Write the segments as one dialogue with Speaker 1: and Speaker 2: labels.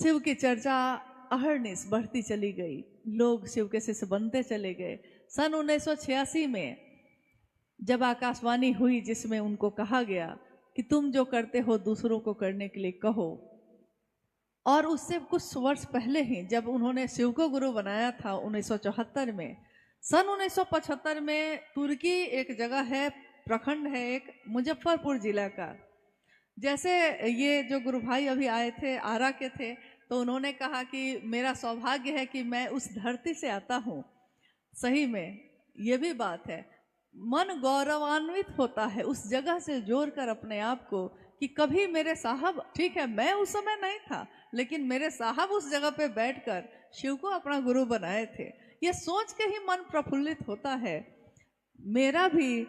Speaker 1: शिव की चर्चा अहरनिश बढ़ती चली गई, लोग शिव के शिष्य बनते चले गए। सन 1986 में जब आकाशवाणी हुई जिसमें उनको कहा गया कि तुम जो करते हो दूसरों को करने के लिए कहो, और उससे कुछ वर्ष पहले ही जब उन्होंने शिव को गुरु बनाया था 1974 में, सन 1975 में तुर्की एक जगह है, प्रखंड है एक, मुजफ्फरपुर जिला का। जैसे ये जो गुरु भाई अभी आए थे, आरा के थे, तो उन्होंने कहा कि मेरा सौभाग्य है कि मैं उस धरती से आता हूँ। सही में ये भी बात है, मन गौरवान्वित होता है उस जगह से जोड़कर अपने आप को कि कभी मेरे साहब, ठीक है मैं उस समय नहीं था, लेकिन मेरे साहब उस जगह पे बैठकर शिव को अपना गुरु बनाए थे। ये सोच के ही मन प्रफुल्लित होता है। मेरा भी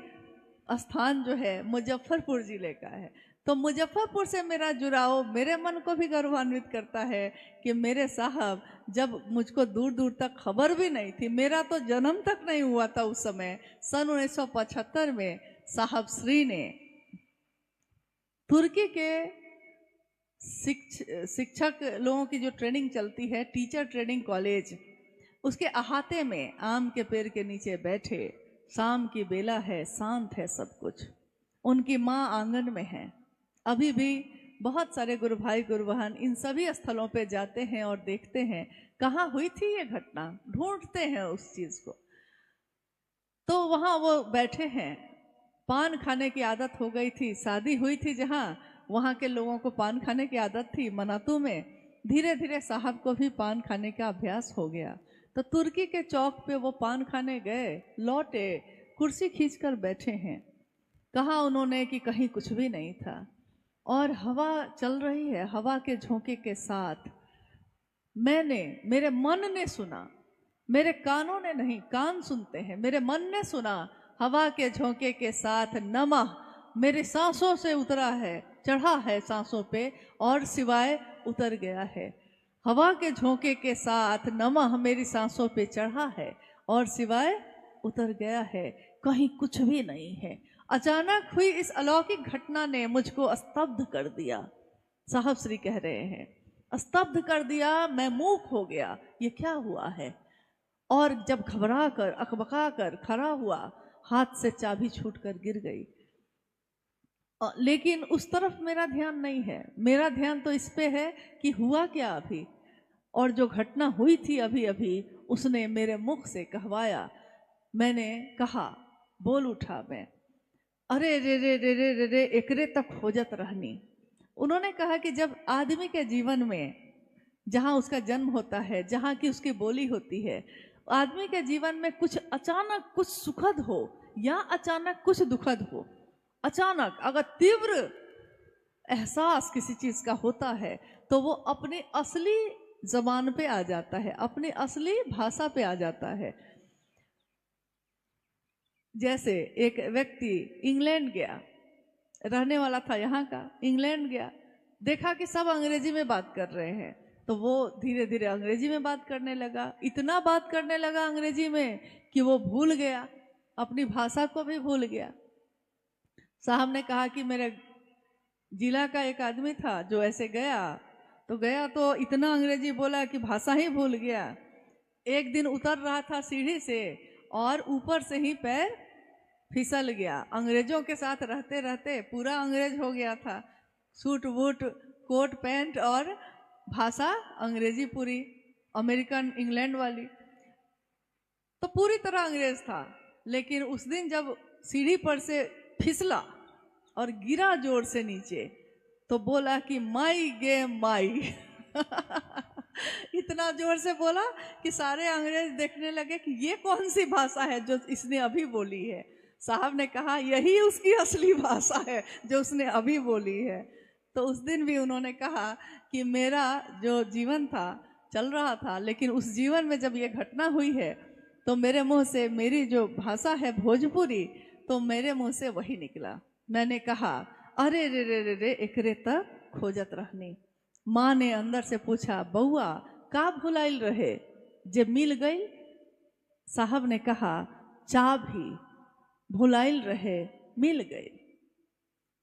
Speaker 1: स्थान जो है मुजफ्फरपुर जिले का है, तो मुजफ्फरपुर से मेरा जुड़ाव मेरे मन को भी गौरवान्वित करता है कि मेरे साहब, जब मुझको दूर दूर तक खबर भी नहीं थी, मेरा तो जन्म तक नहीं हुआ था उस समय, सन 1975 में साहब श्री ने तुर्की के शिक्षक लोगों की जो ट्रेनिंग चलती है, टीचर ट्रेनिंग कॉलेज, उसके अहाते में आम के पेड़ के नीचे बैठे, शाम की बेला है, शांत है सब कुछ, उनकी माँ आंगन में है। अभी भी बहुत सारे गुरु भाई गुरु बहन इन सभी स्थलों पे जाते हैं और देखते हैं कहाँ हुई थी ये घटना, ढूंढते हैं उस चीज को। तो वहाँ वो बैठे हैं, पान खाने की आदत हो गई थी, शादी हुई थी जहाँ, वहाँ के लोगों को पान खाने की आदत थी मनातू में। धीरे धीरे साहब को भी पान खाने का अभ्यास हो गया, तो तुर्की के चौक पे वो पान खाने गए, लौटे, कुर्सी खींचकर बैठे हैं। कहा उन्होंने कि कहीं कुछ भी नहीं था, और हवा चल रही है, हवा के झोंके के साथ मेरे मन ने सुना, मेरे कानों ने नहीं, कान सुनते हैं, मेरे मन ने सुना, हवा के झोंके के साथ नमः मेरे सांसों से उतरा है, चढ़ा है सांसों पे और सिवाय उतर गया है। हवा के झोंके के साथ नमः मेरी सांसों पे चढ़ा है और सिवाय उतर गया है, कहीं कुछ भी नहीं है। अचानक हुई इस अलौकिक घटना ने मुझको स्तब्ध कर दिया, साहब श्री कह रहे हैं, स्तब्ध कर दिया, मैं मूक हो गया, ये क्या हुआ है। और जब घबरा कर अकबका कर खड़ा हुआ, हाथ से चाबी छूटकर गिर गई। लेकिन उस तरफ मेरा ध्यान नहीं है, मेरा ध्यान तो इस पे है कि हुआ क्या अभी, और जो घटना हुई थी अभी अभी उसने मेरे मुख से कहवाया। मैंने कहा, बोल उठा मैं, अरे रे रे रे रे रे रे एकरे तक खोजत रहनी। उन्होंने कहा कि जब आदमी के जीवन में, जहाँ उसका जन्म होता है, जहाँ की उसकी बोली होती है, आदमी के जीवन में कुछ अचानक कुछ सुखद हो या अचानक कुछ दुखद हो, अचानक अगर तीव्र एहसास किसी चीज का होता है तो वो अपनी असली जबान पे आ जाता है, अपनी असली भाषा पे आ जाता है। जैसे एक व्यक्ति इंग्लैंड गया, रहने वाला था यहाँ का, इंग्लैंड गया, देखा कि सब अंग्रेजी में बात कर रहे हैं, तो वो धीरे धीरे अंग्रेजी में बात करने लगा, इतना बात करने लगा अंग्रेजी में कि वो भूल गया, अपनी भाषा को भी भूल गया। साहब ने कहा कि मेरे जिला का एक आदमी था जो ऐसे गया तो इतना अंग्रेजी बोला कि भाषा ही भूल गया। एक दिन उतर रहा था सीढ़ी से और ऊपर से ही पैर फिसल गया, अंग्रेजों के साथ रहते रहते पूरा अंग्रेज हो गया था, सूट वूट कोट पैंट और भाषा अंग्रेजी पूरी, अमेरिकन इंग्लैंड वाली, तो पूरी तरह अंग्रेज था। लेकिन उस दिन जब सीढ़ी पर से फिसला और गिरा जोर से नीचे, तो बोला कि माई गे माई इतना जोर से बोला कि सारे अंग्रेज देखने लगे कि ये कौन सी भाषा है जो इसने अभी बोली है। साहब ने कहा यही उसकी असली भाषा है जो उसने अभी बोली है। तो उस दिन भी उन्होंने कहा कि मेरा जो जीवन था चल रहा था, लेकिन उस जीवन में जब ये घटना हुई है तो मेरे मुंह से, मेरी जो भाषा है भोजपुरी, तो मेरे मुंह से वही निकला। मैंने कहा अरे रे रे रे रे एकरे तक खोजत रहनी। माँ ने अंदर से पूछा, बउआ का भुलाइल रहे जे मिल गई। साहब ने कहा चाबी भुलाइल रहे मिल गई।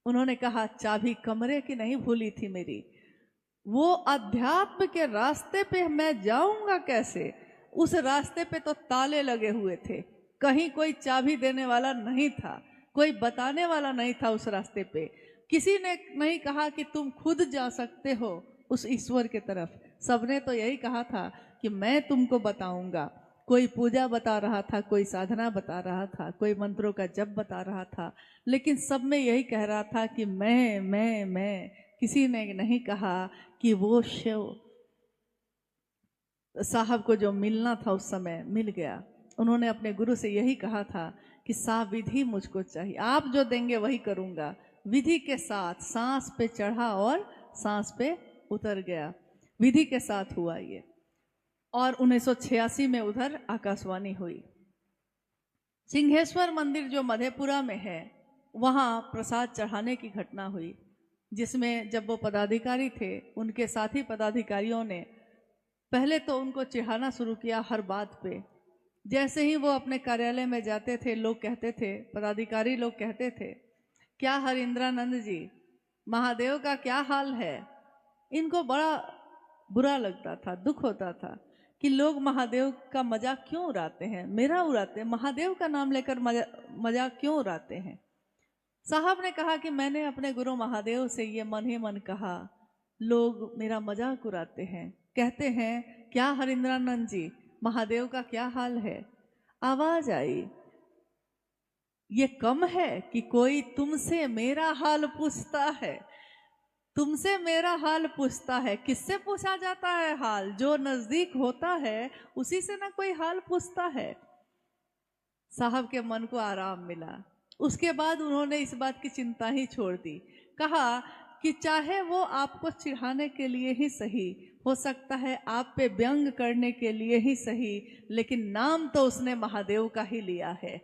Speaker 1: उन्होंने कहा चाबी कमरे की नहीं भूली थी मेरी, वो अध्यात्म के रास्ते पे मैं जाऊंगा कैसे? उस रास्ते पे तो ताले लगे हुए थे, कहीं कोई चाबी देने वाला नहीं था, कोई बताने वाला नहीं था उस रास्ते पे। किसी ने नहीं कहा कि तुम खुद जा सकते हो उस ईश्वर के तरफ। सबने तो यही कहा था कि मैं तुमको बताऊंगा। कोई पूजा बता रहा था, कोई साधना बता रहा था, कोई मंत्रों का जप बता रहा था, लेकिन सब में यही कह रहा था कि मैं। किसी ने नहीं कहा कि वो शिव साहब को जो मिलना था उस समय मिल गया। उन्होंने अपने गुरु से यही कहा था कि साविधि मुझको चाहिए, आप जो देंगे वही करूँगा। विधि के साथ सांस पे चढ़ा और सांस पे उतर गया, विधि के साथ हुआ ये। और 1986 में उधर आकाशवाणी हुई। सिंहेश्वर मंदिर जो मधेपुरा में है, वहाँ प्रसाद चढ़ाने की घटना हुई, जिसमें जब वो पदाधिकारी थे, उनके साथी पदाधिकारियों ने पहले तो उनको चिढ़ाना शुरू किया हर बात पे। जैसे ही वो अपने कार्यालय में जाते थे, लोग कहते थे, पदाधिकारी लोग कहते थे, क्या हरिंद्रानंद जी, महादेव का क्या हाल है? इनको बड़ा बुरा लगता था, दुख होता था कि लोग महादेव का मजाक क्यों उड़ाते हैं, मेरा उड़ाते हैं, महादेव का नाम लेकर मजाक क्यों उड़ाते हैं। साहब ने कहा कि मैंने अपने गुरु महादेव से ये मन ही मन कहा, लोग मेरा मजाक उड़ाते हैं, कहते हैं क्या हरिंद्रानंद जी, महादेव का क्या हाल है। आवाज आई, ये कम है कि कोई तुमसे मेरा हाल पूछता है, तुमसे मेरा हाल पूछता है। किससे पूछा जाता है हाल? जो नजदीक होता है उसी से ना कोई हाल पूछता है। साहब के मन को आराम मिला। उसके बाद उन्होंने इस बात की चिंता ही छोड़ दी। कहा कि चाहे वो आपको चिढ़ाने के लिए ही सही, हो सकता है आप पे व्यंग करने के लिए ही सही, लेकिन नाम तो उसने महादेव का ही लिया है।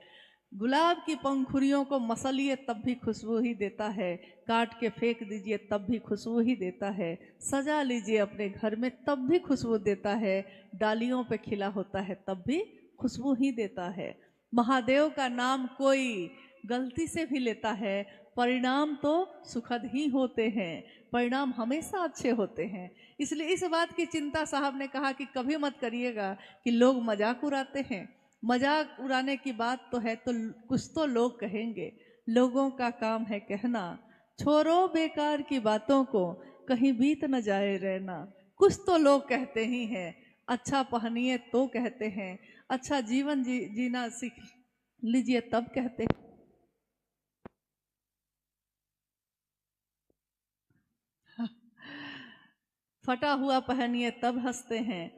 Speaker 1: गुलाब की पंखुड़ियों को मसलिए तब भी खुशबू ही देता है, काट के फेंक दीजिए तब भी खुशबू ही देता है, सजा लीजिए अपने घर में तब भी खुशबू देता है, डालियों पे खिला होता है तब भी खुशबू ही देता है। महादेव का नाम कोई गलती से भी लेता है, परिणाम तो सुखद ही होते हैं, परिणाम हमेशा अच्छे होते हैं। इसलिए इस बात की चिंता साहब ने कहा कि कभी मत करिएगा कि लोग मजाक उड़ाते हैं। मजाक उड़ाने की बात तो है तो कुछ तो लोग कहेंगे, लोगों का काम है कहना, छोड़ो बेकार की बातों को, कहीं बीत न जाए रहना। कुछ तो लोग कहते ही हैं, अच्छा पहनिए तो कहते हैं, अच्छा जीवन जीना सीख लीजिए तब कहते हैं। फटा हुआ पहनिए तब हंसते हैं।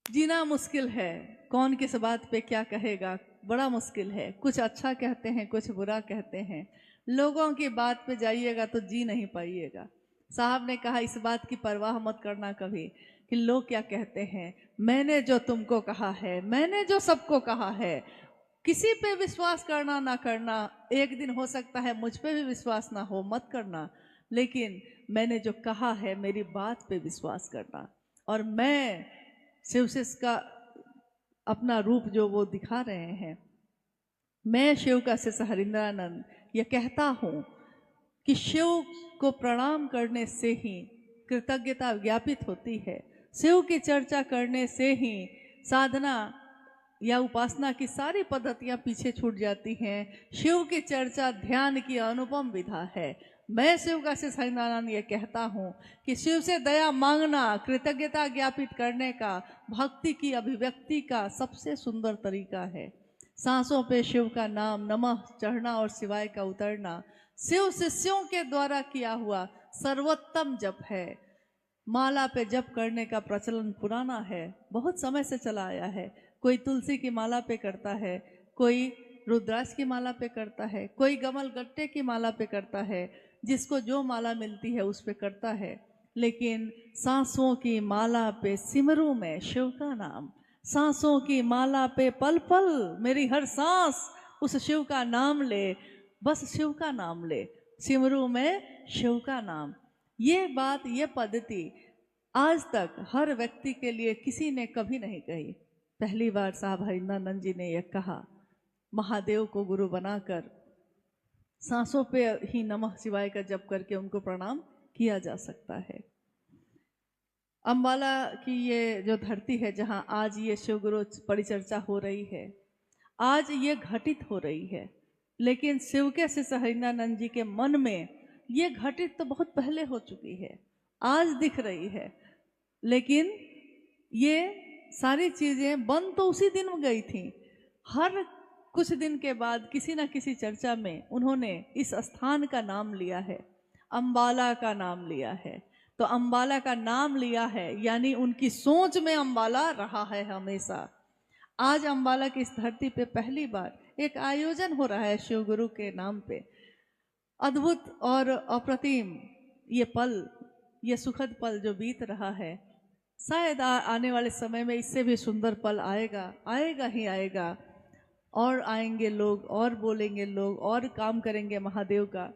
Speaker 1: जीना मुश्किल है, कौन किस बात पे क्या कहेगा, बड़ा मुश्किल है। कुछ अच्छा कहते हैं, कुछ बुरा कहते हैं। लोगों की बात पे जाइएगा तो जी नहीं पाइएगा। साहब ने कहा इस बात की परवाह मत करना कभी कि लोग क्या कहते हैं। मैंने जो तुमको कहा है, मैंने जो सबको कहा है, किसी पे विश्वास करना ना करना, एक दिन हो सकता है मुझ पे भी विश्वास ना हो, मत करना, लेकिन मैंने जो कहा है मेरी बात पे विश्वास करना। और मैं शिवशिष का अपना रूप जो वो दिखा रहे हैं, मैं शिव का शिष्य हरिंद्रानंद ये कहता हूँ कि शिव को प्रणाम करने से ही कृतज्ञता ज्ञापित होती है। शिव की चर्चा करने से ही साधना या उपासना की सारी पद्धतियां पीछे छूट जाती हैं। शिव की चर्चा ध्यान की अनुपम विधा है। मैं शिव का शिष्य हरिनारायण ये कहता हूँ कि शिव से दया मांगना कृतज्ञता ज्ञापित करने का, भक्ति की अभिव्यक्ति का सबसे सुंदर तरीका है। सांसों पे शिव का नाम नमः चढ़ना और शिवाय का उतरना शिव शिष्यों के द्वारा किया हुआ सर्वोत्तम जप है। माला पे जप करने का प्रचलन पुराना है, बहुत समय से चला आया है। कोई तुलसी की माला पे करता है, कोई रुद्राक्ष की माला पे करता है, कोई गमल गट्टे की माला पे करता है, जिसको जो माला मिलती है उस पे करता है। लेकिन सांसों की माला पे सिमरू में शिव का नाम, सांसों की माला पे पल पल मेरी हर सांस उस शिव का नाम ले, बस शिव का नाम ले, सिमरू में शिव का नाम। ये बात, ये पद्धति आज तक हर व्यक्ति के लिए किसी ने कभी नहीं कही। पहली बार साहब हरिंद्रानंद जी ने यह कहा। महादेव को गुरु बनाकर सांसों पे ही नमः शिवाय का जप करके उनको प्रणाम किया जा सकता है। अम्बाला की ये जो धरती है जहाँ आज ये शिव गुरु परिचर्चा हो रही है, आज ये घटित हो रही है, लेकिन शिव के शिष्य हरिनानंद जी के मन में ये घटित तो बहुत पहले हो चुकी है, आज दिख रही है। लेकिन ये सारी चीजें बन तो उसी दिन में गई थी। हर कुछ दिन के बाद किसी न किसी चर्चा में उन्होंने इस स्थान का नाम लिया है, अम्बाला का नाम लिया है। तो अम्बाला का नाम लिया है यानी उनकी सोच में अम्बाला रहा है हमेशा। आज अम्बाला की इस धरती पे पहली बार एक आयोजन हो रहा है शिव गुरु के नाम पे। अद्भुत और अप्रतिम ये पल, ये सुखद पल जो बीत रहा है, शायद आने वाले समय में इससे भी सुंदर पल आएगा, आएगा ही आएगा। और आएंगे लोग और बोलेंगे लोग और काम करेंगे महादेव का।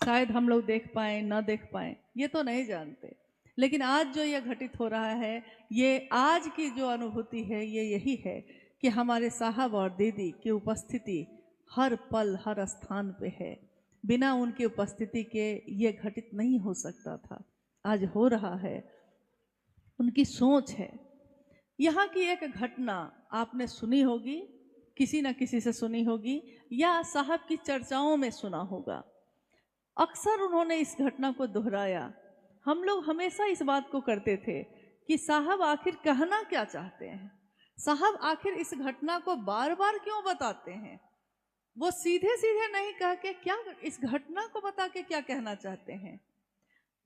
Speaker 1: शायद हम लोग देख पाएँ ना देख पाएँ ये तो नहीं जानते, लेकिन आज जो ये घटित हो रहा है, ये आज की जो अनुभूति है ये यही है कि हमारे साहब और दीदी की उपस्थिति हर पल हर स्थान पे है। बिना उनकी उपस्थिति के ये घटित नहीं हो सकता था, आज हो रहा है। उनकी सोच है। यहाँ की एक घटना आपने सुनी होगी, किसी न किसी से सुनी होगी या साहब की चर्चाओं में सुना होगा। अक्सर उन्होंने इस घटना को दोहराया। हम लोग हमेशा इस बात को करते थे कि साहब आखिर कहना क्या चाहते हैं, साहब आखिर इस घटना को बार बार क्यों बताते हैं। वो सीधे सीधे नहीं कह के क्या इस घटना को बता के क्या कहना चाहते हैं।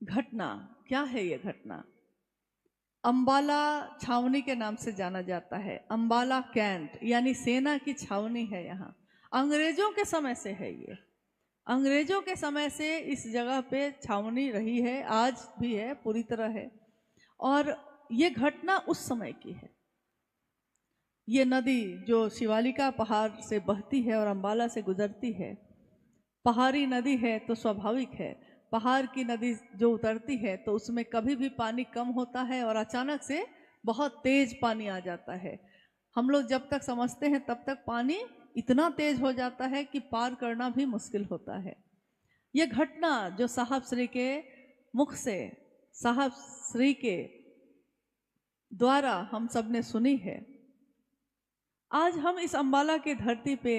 Speaker 1: घटना क्या है? ये घटना अम्बाला छावनी के नाम से जाना जाता है। अम्बाला कैंट यानी सेना की छावनी है। यहाँ अंग्रेजों के समय से है। ये अंग्रेजों के समय से इस जगह पे छावनी रही है, आज भी है, पूरी तरह है। और ये घटना उस समय की है। ये नदी जो शिवालिका पहाड़ से बहती है और अम्बाला से गुजरती है, पहाड़ी नदी है तो स्वाभाविक है, पहाड़ की नदी जो उतरती है तो उसमें कभी भी पानी कम होता है और अचानक से बहुत तेज पानी आ जाता है। हम लोग जब तक समझते हैं तब तक पानी इतना तेज हो जाता है कि पार करना भी मुश्किल होता है। ये घटना जो साहब श्री के मुख से, साहब श्री के द्वारा हम सब ने सुनी है। आज हम इस अम्बाला की धरती पे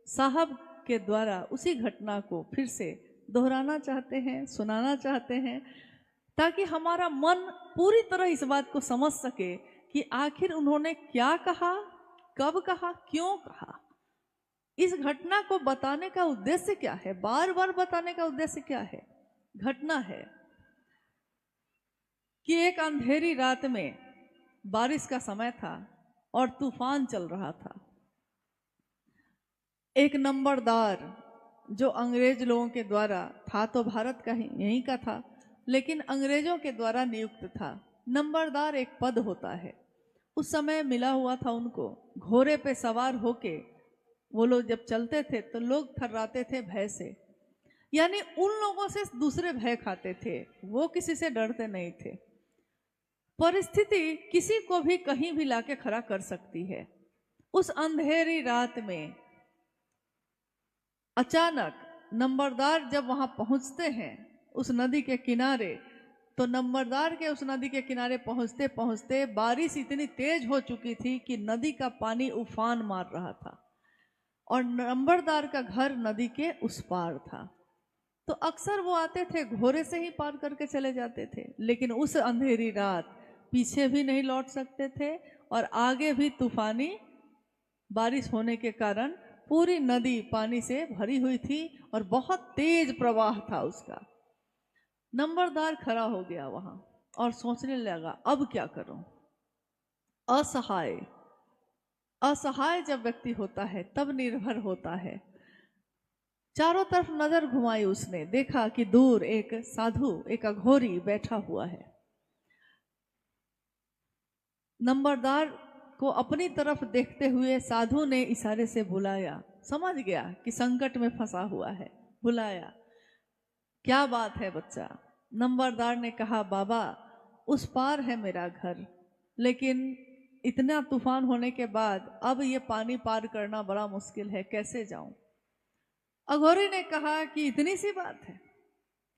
Speaker 1: साहब के द्वारा उसी घटना को फिर से दोहराना चाहते हैं, सुनाना चाहते हैं, ताकि हमारा मन पूरी तरह इस बात को समझ सके कि आखिर उन्होंने क्या कहा, कब कहा, क्यों कहा। इस घटना को बताने का उद्देश्य क्या है, बार बार बताने का उद्देश्य क्या है। घटना है कि एक अंधेरी रात में बारिश का समय था और तूफान चल रहा था। एक नंबरदार जो अंग्रेज लोगों के द्वारा था, तो भारत का ही यहीं का था, लेकिन अंग्रेजों के द्वारा नियुक्त था। नंबरदार एक पद होता है, उस समय मिला हुआ था उनको। घोड़े पे सवार होके वो लोग जब चलते थे तो लोग थर्राते थे भय से, यानी उन लोगों से दूसरे भय खाते थे, वो किसी से डरते नहीं थे। परिस्थिति किसी को भी कहीं भी लाके खड़ा कर सकती है। उस अंधेरी रात में अचानक नंबरदार जब वहां पहुंचते हैं उस नदी के किनारे, तो नंबरदार के उस नदी के किनारे पहुंचते पहुंचते बारिश इतनी तेज हो चुकी थी कि नदी का पानी उफान मार रहा था और नंबरदार का घर नदी के उस पार था। तो अक्सर वो आते थे, घोड़े से ही पार करके चले जाते थे, लेकिन उस अंधेरी रात पीछे भी नहीं लौट सकते थे और आगे भी तूफानी बारिश होने के कारण पूरी नदी पानी से भरी हुई थी और बहुत तेज प्रवाह था उसका। नंबरदार खड़ा हो गया वहां और सोचने लगा अब क्या करूं। असहाय, असहाय जब व्यक्ति होता है तब निर्भर होता है। चारों तरफ नजर घुमाई उसने, देखा कि दूर एक साधु, एक अघोरी बैठा हुआ है। नंबरदार को अपनी तरफ देखते हुए साधु ने इशारे से बुलाया। समझ गया कि संकट में फंसा हुआ है, बुलाया। क्या बात है बच्चा? नंबरदार ने कहा बाबा उस पार है मेरा घर, लेकिन इतना तूफान होने के बाद अब ये पानी पार करना बड़ा मुश्किल है, कैसे जाऊं? अघोरी ने कहा कि इतनी सी बात है।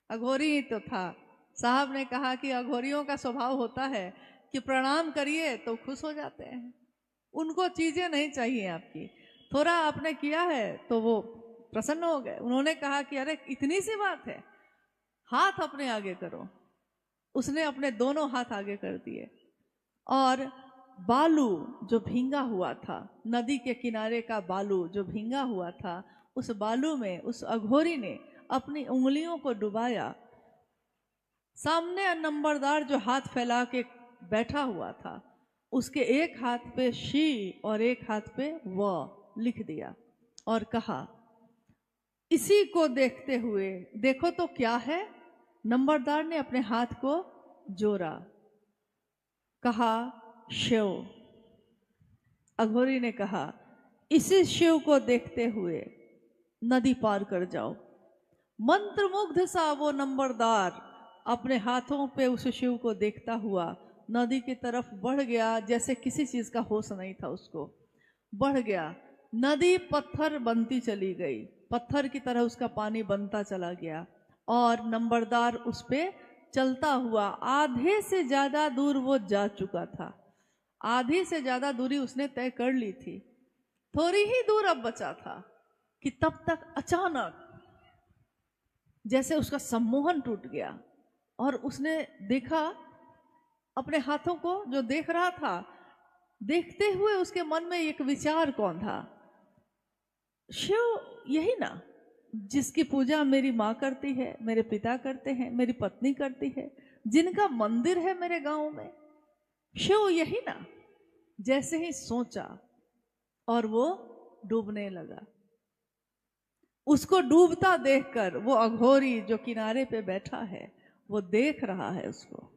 Speaker 1: अघोरी ही तो था, साहब ने कहा कि अघोरियों का स्वभाव होता है कि प्रणाम करिए तो खुश हो जाते हैं, उनको चीजें नहीं चाहिए आपकी, थोड़ा आपने किया है तो वो प्रसन्न हो गए। उन्होंने कहा कि अरे इतनी सी बात है, हाथ अपने आगे करो। उसने अपने दोनों हाथ आगे कर दिए और बालू जो भींगा हुआ था, नदी के किनारे का बालू जो भींगा हुआ था, उस बालू में उस अघोरी ने अपनी उंगलियों को डुबाया। सामने नंबरदार जो हाथ फैला के बैठा हुआ था, उसके एक हाथ पे शी और एक हाथ पे व लिख दिया और कहा, इसी को देखते हुए देखो तो क्या है। नंबरदार ने अपने हाथ को जोड़ा, कहा शिव। अघोरी ने कहा, इसी शिव को देखते हुए नदी पार कर जाओ। मंत्रमुग्ध सा वो नंबरदार अपने हाथों पे उस शिव को देखता हुआ नदी की तरफ बढ़ गया, जैसे किसी चीज का होश नहीं था उसको। बढ़ गया, नदी पत्थर बनती चली गई, पत्थर की तरह उसका पानी बनता चला गया और नंबरदार उस पे चलता हुआ आधे से ज्यादा दूर वो जा चुका था। आधी से ज्यादा दूरी उसने तय कर ली थी, थोड़ी ही दूर अब बचा था कि तब तक अचानक जैसे उसका सम्मोहन टूट गया और उसने देखा अपने हाथों को, जो देख रहा था। देखते हुए उसके मन में एक विचार कौन था, शिव यही ना जिसकी पूजा मेरी माँ करती है, मेरे पिता करते हैं, मेरी पत्नी करती है, जिनका मंदिर है मेरे गांव में, शिव यही ना। जैसे ही सोचा और वो डूबने लगा। उसको डूबता देखकर वो अघोरी जो किनारे पे बैठा है वो देख रहा है उसको।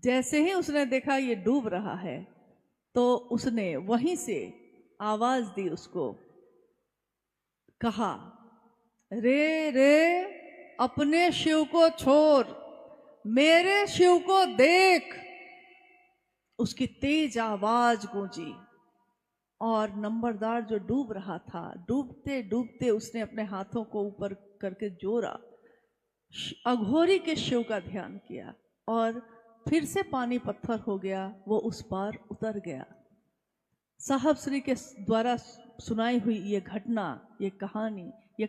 Speaker 1: जैसे ही उसने देखा ये डूब रहा है तो उसने वहीं से आवाज दी उसको, कहा, रे रे अपने शिव को छोड़, मेरे शिव को देख। उसकी तेज आवाज गूंजी और नंबरदार जो डूब रहा था, डूबते डूबते उसने अपने हाथों को ऊपर करके जोड़ा, अघोरी के शिव का ध्यान किया और फिर से पानी पत्थर हो गया, वो उस पार उतर गया। साहब श्री के द्वारा सुनाई हुई ये घटना, ये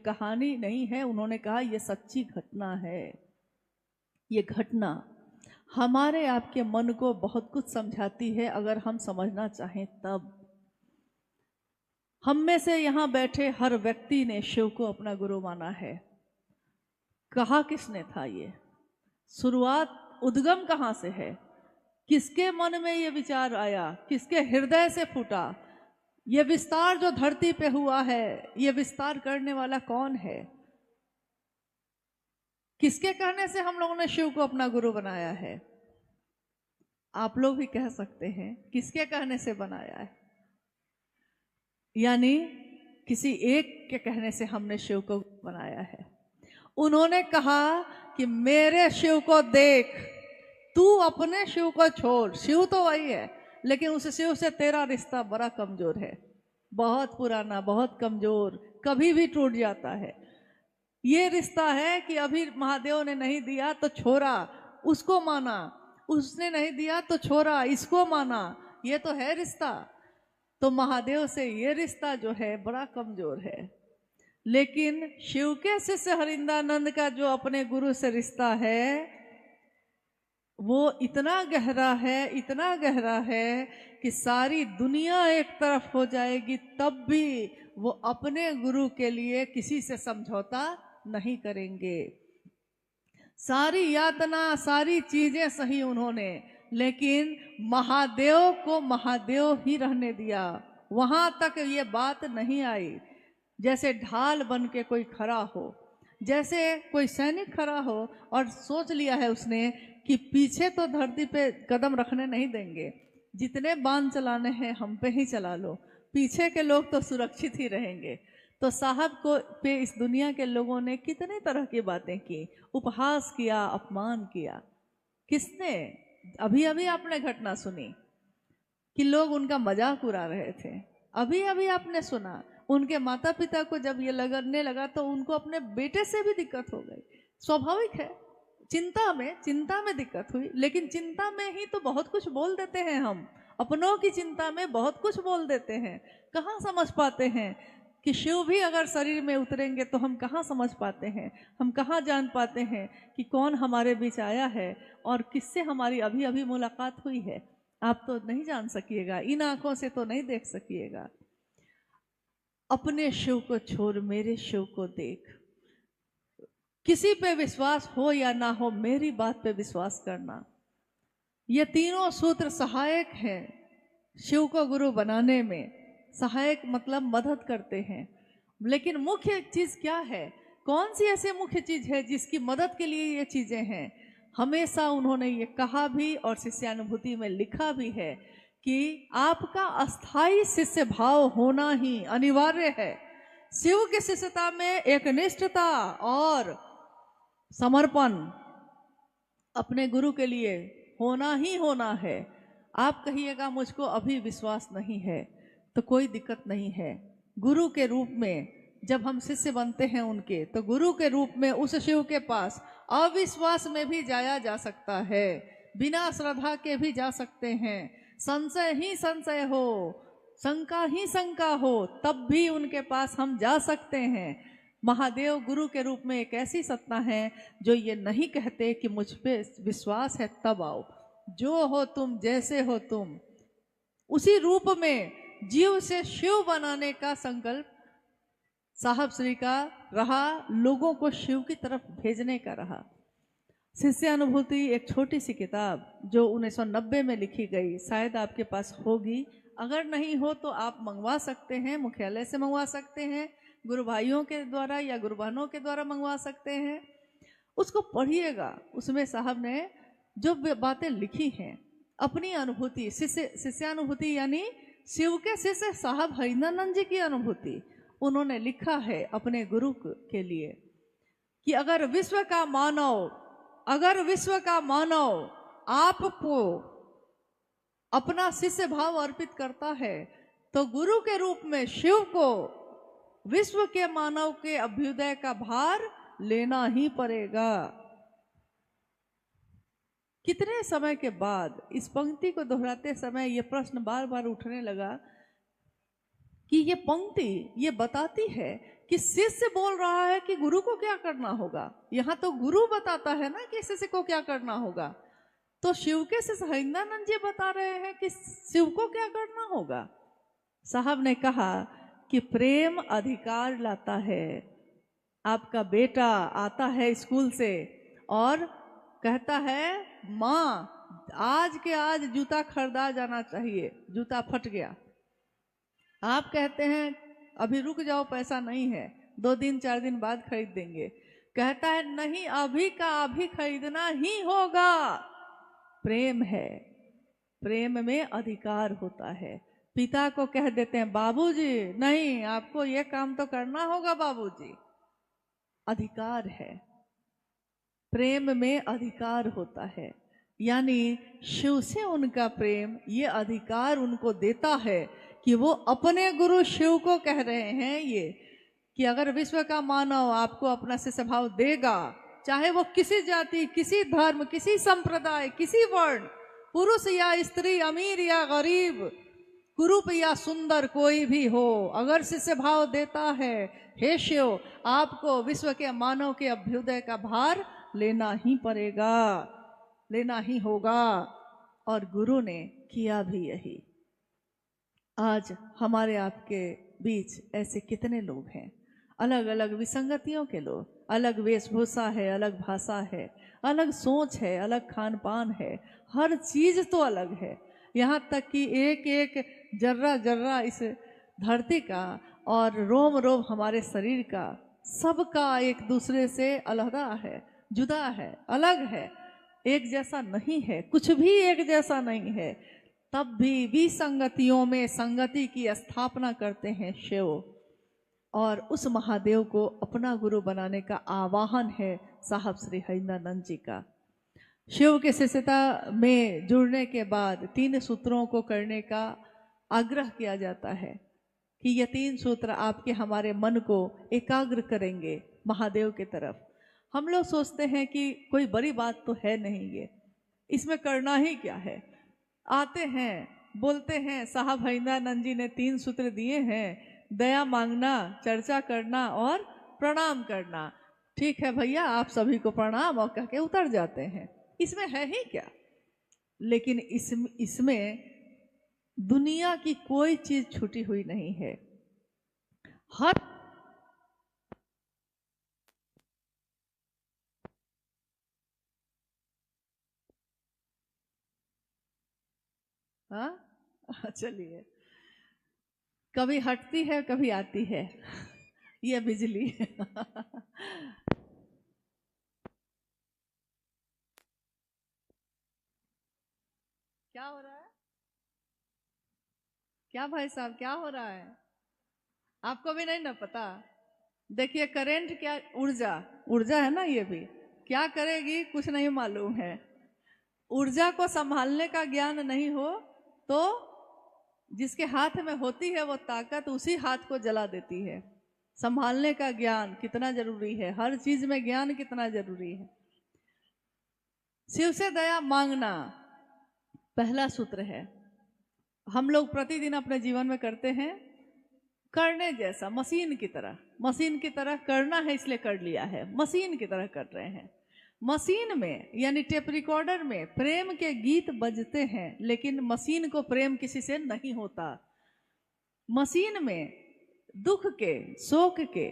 Speaker 1: कहानी नहीं है, उन्होंने कहा ये सच्ची घटना है। ये घटना हमारे आपके मन को बहुत कुछ समझाती है अगर हम समझना चाहें तब। हम में से यहाँ बैठे हर व्यक्ति ने शिव को अपना गुरु माना है। कहा किसने था ये? शुरुआत, उद्गम कहाँ से है? किसके मन में ये विचार आया? किसके हृदय से फूटा? ये विस्तार जो धरती पे हुआ है, ये विस्तार करने वाला कौन है? किसके कहने से हम लोगों ने शिव को अपना गुरु बनाया है? आप लोग भी कह सकते हैं किसके कहने से बनाया है। यानी किसी एक के कहने से हमने शिव को बनाया है। उन्होंने कहा कि मेरे शिव को देख, तू अपने शिव को छोड़। शिव तो वही है, लेकिन उस शिव से तेरा रिश्ता बड़ा कमजोर है, बहुत पुराना, बहुत कमजोर, कभी भी टूट जाता है। ये रिश्ता है कि अभी महादेव ने नहीं दिया तो छोड़ा, उसको माना, उसने नहीं दिया तो छोड़ा, इसको माना, ये तो है रिश्ता। तो महादेव से ये रिश्ता जो है बड़ा कमजोर है। लेकिन शिव के शिष्य हरिंदानंद का जो अपने गुरु से रिश्ता है वो इतना गहरा है, इतना गहरा है कि सारी दुनिया एक तरफ हो जाएगी तब भी वो अपने गुरु के लिए किसी से समझौता नहीं करेंगे। सारी यातना, सारी चीजें सही उन्होंने, लेकिन महादेव को महादेव ही रहने दिया। वहां तक ये बात नहीं आई जैसे ढाल बन के कोई खड़ा हो, जैसे कोई सैनिक खड़ा हो और सोच लिया है उसने कि पीछे तो धरती पे कदम रखने नहीं देंगे, जितने बाण चलाने हैं हम पे ही चला लो, पीछे के लोग तो सुरक्षित ही रहेंगे। तो साहब को पे इस दुनिया के लोगों ने कितने तरह की बातें की, उपहास किया, अपमान किया। किसने? अभी अभी आपने घटना सुनी कि लोग उनका मजाक उड़ा रहे थे। अभी अभी आपने सुना उनके माता पिता को जब ये लगने लगा तो उनको अपने बेटे से भी दिक्कत हो गई। स्वाभाविक है, चिंता में दिक्कत हुई, लेकिन चिंता में ही तो बहुत कुछ बोल देते हैं हम। अपनों की चिंता में बहुत कुछ बोल देते हैं। कहाँ समझ पाते हैं कि शिव भी अगर शरीर में उतरेंगे तो हम कहाँ समझ पाते हैं, हम कहाँ जान पाते हैं कि कौन हमारे बीच आया है और किससे हमारी अभी अभी मुलाकात हुई है। आप तो नहीं जान सकिएगा, इन आंखों से तो नहीं देख सकिएगा। अपने शिव को छोड़ मेरे शिव को देख। किसी पे विश्वास हो या ना हो, मेरी बात पे विश्वास करना। ये तीनों सूत्र सहायक हैं शिव को गुरु बनाने में। सहायक मतलब मदद करते हैं, लेकिन मुख्य चीज क्या है, कौन सी ऐसी मुख्य चीज है जिसकी मदद के लिए ये चीजें हैं। हमेशा उन्होंने ये कहा भी और शिष्यानुभूति में लिखा भी है कि आपका अस्थाई शिष्य भाव होना ही अनिवार्य है। शिव की शिष्यता में एक निष्ठता और समर्पण अपने गुरु के लिए होना ही होना है। आप कहिएगा मुझको अभी विश्वास नहीं है, तो कोई दिक्कत नहीं है। गुरु के रूप में जब हम शिष्य बनते हैं उनके, तो गुरु के रूप में उस शिव के पास अविश्वास में भी जाया जा सकता है, बिना श्रद्धा के भी जा सकते हैं। संशय ही संशय हो, शंका ही शंका हो, तब भी उनके पास हम जा सकते हैं। महादेव गुरु के रूप में एक ऐसी सत्ता है जो ये नहीं कहते कि मुझ पे विश्वास है तब आओ, जो हो तुम, जैसे हो तुम। उसी रूप में जीव से शिव बनाने का संकल्प साहब श्री का रहा, लोगों को शिव की तरफ भेजने का रहा। शिष्यानुभूति एक छोटी सी किताब जो 1990 में लिखी गई, शायद आपके पास होगी, अगर नहीं हो तो आप मंगवा सकते हैं, मुख्यालय से मंगवा सकते हैं, गुरु भाइयों के द्वारा या गुरु बहनों के द्वारा मंगवा सकते हैं। उसको पढ़िएगा। उसमें साहब ने जो बातें लिखी हैं, अपनी अनुभूति, शिष्यानुभूति यानी शिव के शिष्य साहब हरिंदरानंद जी की अनुभूति उन्होंने लिखा है अपने गुरु के लिए कि अगर विश्व का मानव आपको अपना शिष्य भाव अर्पित करता है, तो गुरु के रूप में शिव को विश्व के मानव के अभ्युदय का भार लेना ही पड़ेगा। कितने समय के बाद इस पंक्ति को दोहराते समय यह प्रश्न बार बार उठने लगा कि ये पंक्ति ये बताती है कि शिष्य बोल रहा है कि गुरु को क्या करना होगा। यहां तो गुरु बताता है ना कि शिष्य को क्या करना होगा, तो शिव के शिष्य हरिंदरानंद जी बता रहे हैं कि शिव को क्या करना होगा। साहब ने कहा कि प्रेम अधिकार लाता है। आपका बेटा आता है स्कूल से और कहता है माँ आज के आज जूता खरीदा जाना चाहिए, जूता फट गया। आप कहते हैं अभी रुक जाओ, पैसा नहीं है, 2 दिन 4 दिन बाद खरीद देंगे। कहता है नहीं, अभी का अभी खरीदना ही होगा। प्रेम है, प्रेम में अधिकार होता है। पिता को कह देते हैं बाबूजी नहीं, आपको ये काम तो करना होगा बाबूजी। अधिकार है, प्रेम में अधिकार होता है। यानी शिव से उनका प्रेम ये अधिकार उनको देता है कि वो अपने गुरु शिव को कह रहे हैं ये कि अगर विश्व का मानव आपको अपना शिष्य भाव देगा, चाहे वो किसी जाति, किसी धर्म, किसी संप्रदाय, किसी वर्ण, पुरुष या स्त्री, अमीर या गरीब, कुरूप या सुंदर, कोई भी हो, अगर शिष्य भाव देता है, हे शिव आपको विश्व के मानव के अभ्युदय का भार लेना ही पड़ेगा, लेना ही होगा। और गुरु ने किया भी यही। आज हमारे आपके बीच ऐसे कितने लोग हैं, अलग अलग विसंगतियों के लोग, अलग वेशभूषा है, अलग भाषा है, अलग सोच है, अलग खान पान है, हर चीज तो अलग है। यहाँ तक कि एक एक जर्रा जर्रा इस धरती का और रोम रोम हमारे शरीर का, सबका एक दूसरे से अलहदा है, जुदा है, अलग है, एक जैसा नहीं है, कुछ भी एक जैसा नहीं है। तब भी विसंगतियों में संगति की स्थापना करते हैं शिव, और उस महादेव को अपना गुरु बनाने का आवाहन है साहब श्री हरिंदरानंद जी का। शिव के शिष्यता में जुड़ने के बाद 3 सूत्रों को करने का आग्रह किया जाता है कि ये 3 सूत्र आपके हमारे मन को एकाग्र करेंगे महादेव की तरफ। हम लोग सोचते हैं कि कोई बड़ी बात तो है नहीं, ये इसमें करना ही क्या है। आते हैं, बोलते हैं साहब हरिंद्रानंद जी ने 3 सूत्र दिए हैं, दया मांगना, चर्चा करना और प्रणाम करना। ठीक है भैया, आप सभी को प्रणाम और कह के उतर जाते हैं, इसमें है ही क्या। लेकिन इसमें दुनिया की कोई चीज छूटी हुई नहीं है। हर हाँ चलिए, कभी हटती है कभी आती है ये बिजली क्या हो रहा है, क्या भाई साहब क्या हो रहा है, आपको भी नहीं ना पता। देखिए करंट क्या, ऊर्जा, ऊर्जा है ना, ये भी क्या करेगी कुछ नहीं मालूम है। ऊर्जा को संभालने का ज्ञान नहीं हो तो जिसके हाथ में होती है वो ताकत उसी हाथ को जला देती है। संभालने का ज्ञान कितना जरूरी है, हर चीज में ज्ञान कितना जरूरी है। शिव से दया मांगना पहला सूत्र है। हम लोग प्रतिदिन अपने जीवन में करते हैं, करने जैसा, मशीन की तरह करना है इसलिए कर लिया है, मशीन की तरह कर रहे हैं। मशीन में यानी टेप रिकॉर्डर में प्रेम के गीत बजते हैं, लेकिन मशीन को प्रेम किसी से नहीं होता। मशीन में दुख के, शोक के,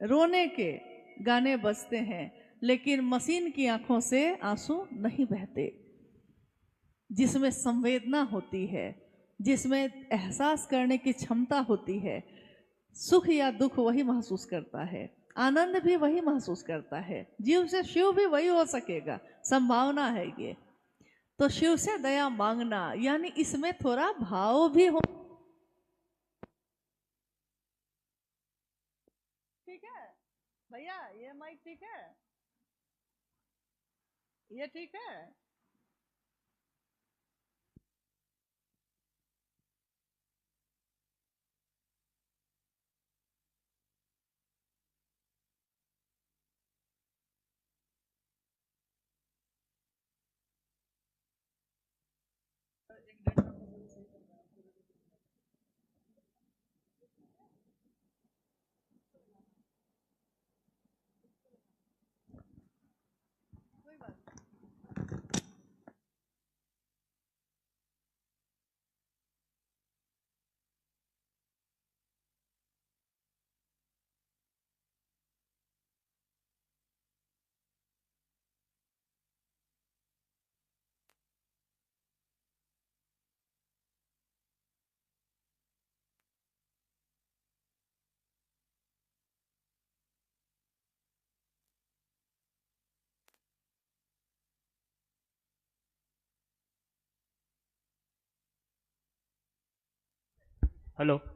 Speaker 1: रोने के गाने बजते हैं, लेकिन मशीन की आंखों से आंसू नहीं बहते। जिसमें संवेदना होती है, जिसमें एहसास करने की क्षमता होती है, सुख या दुख वही महसूस करता है, आनंद भी वही महसूस करता है। जीव से शिव भी वही हो सकेगा, संभावना है ये। तो शिव से दया मांगना यानी इसमें थोड़ा भाव भी हो। ठीक है भैया, ये माइक ठीक है, ये ठीक है। कोई बात
Speaker 2: हेलो।
Speaker 1: छोड़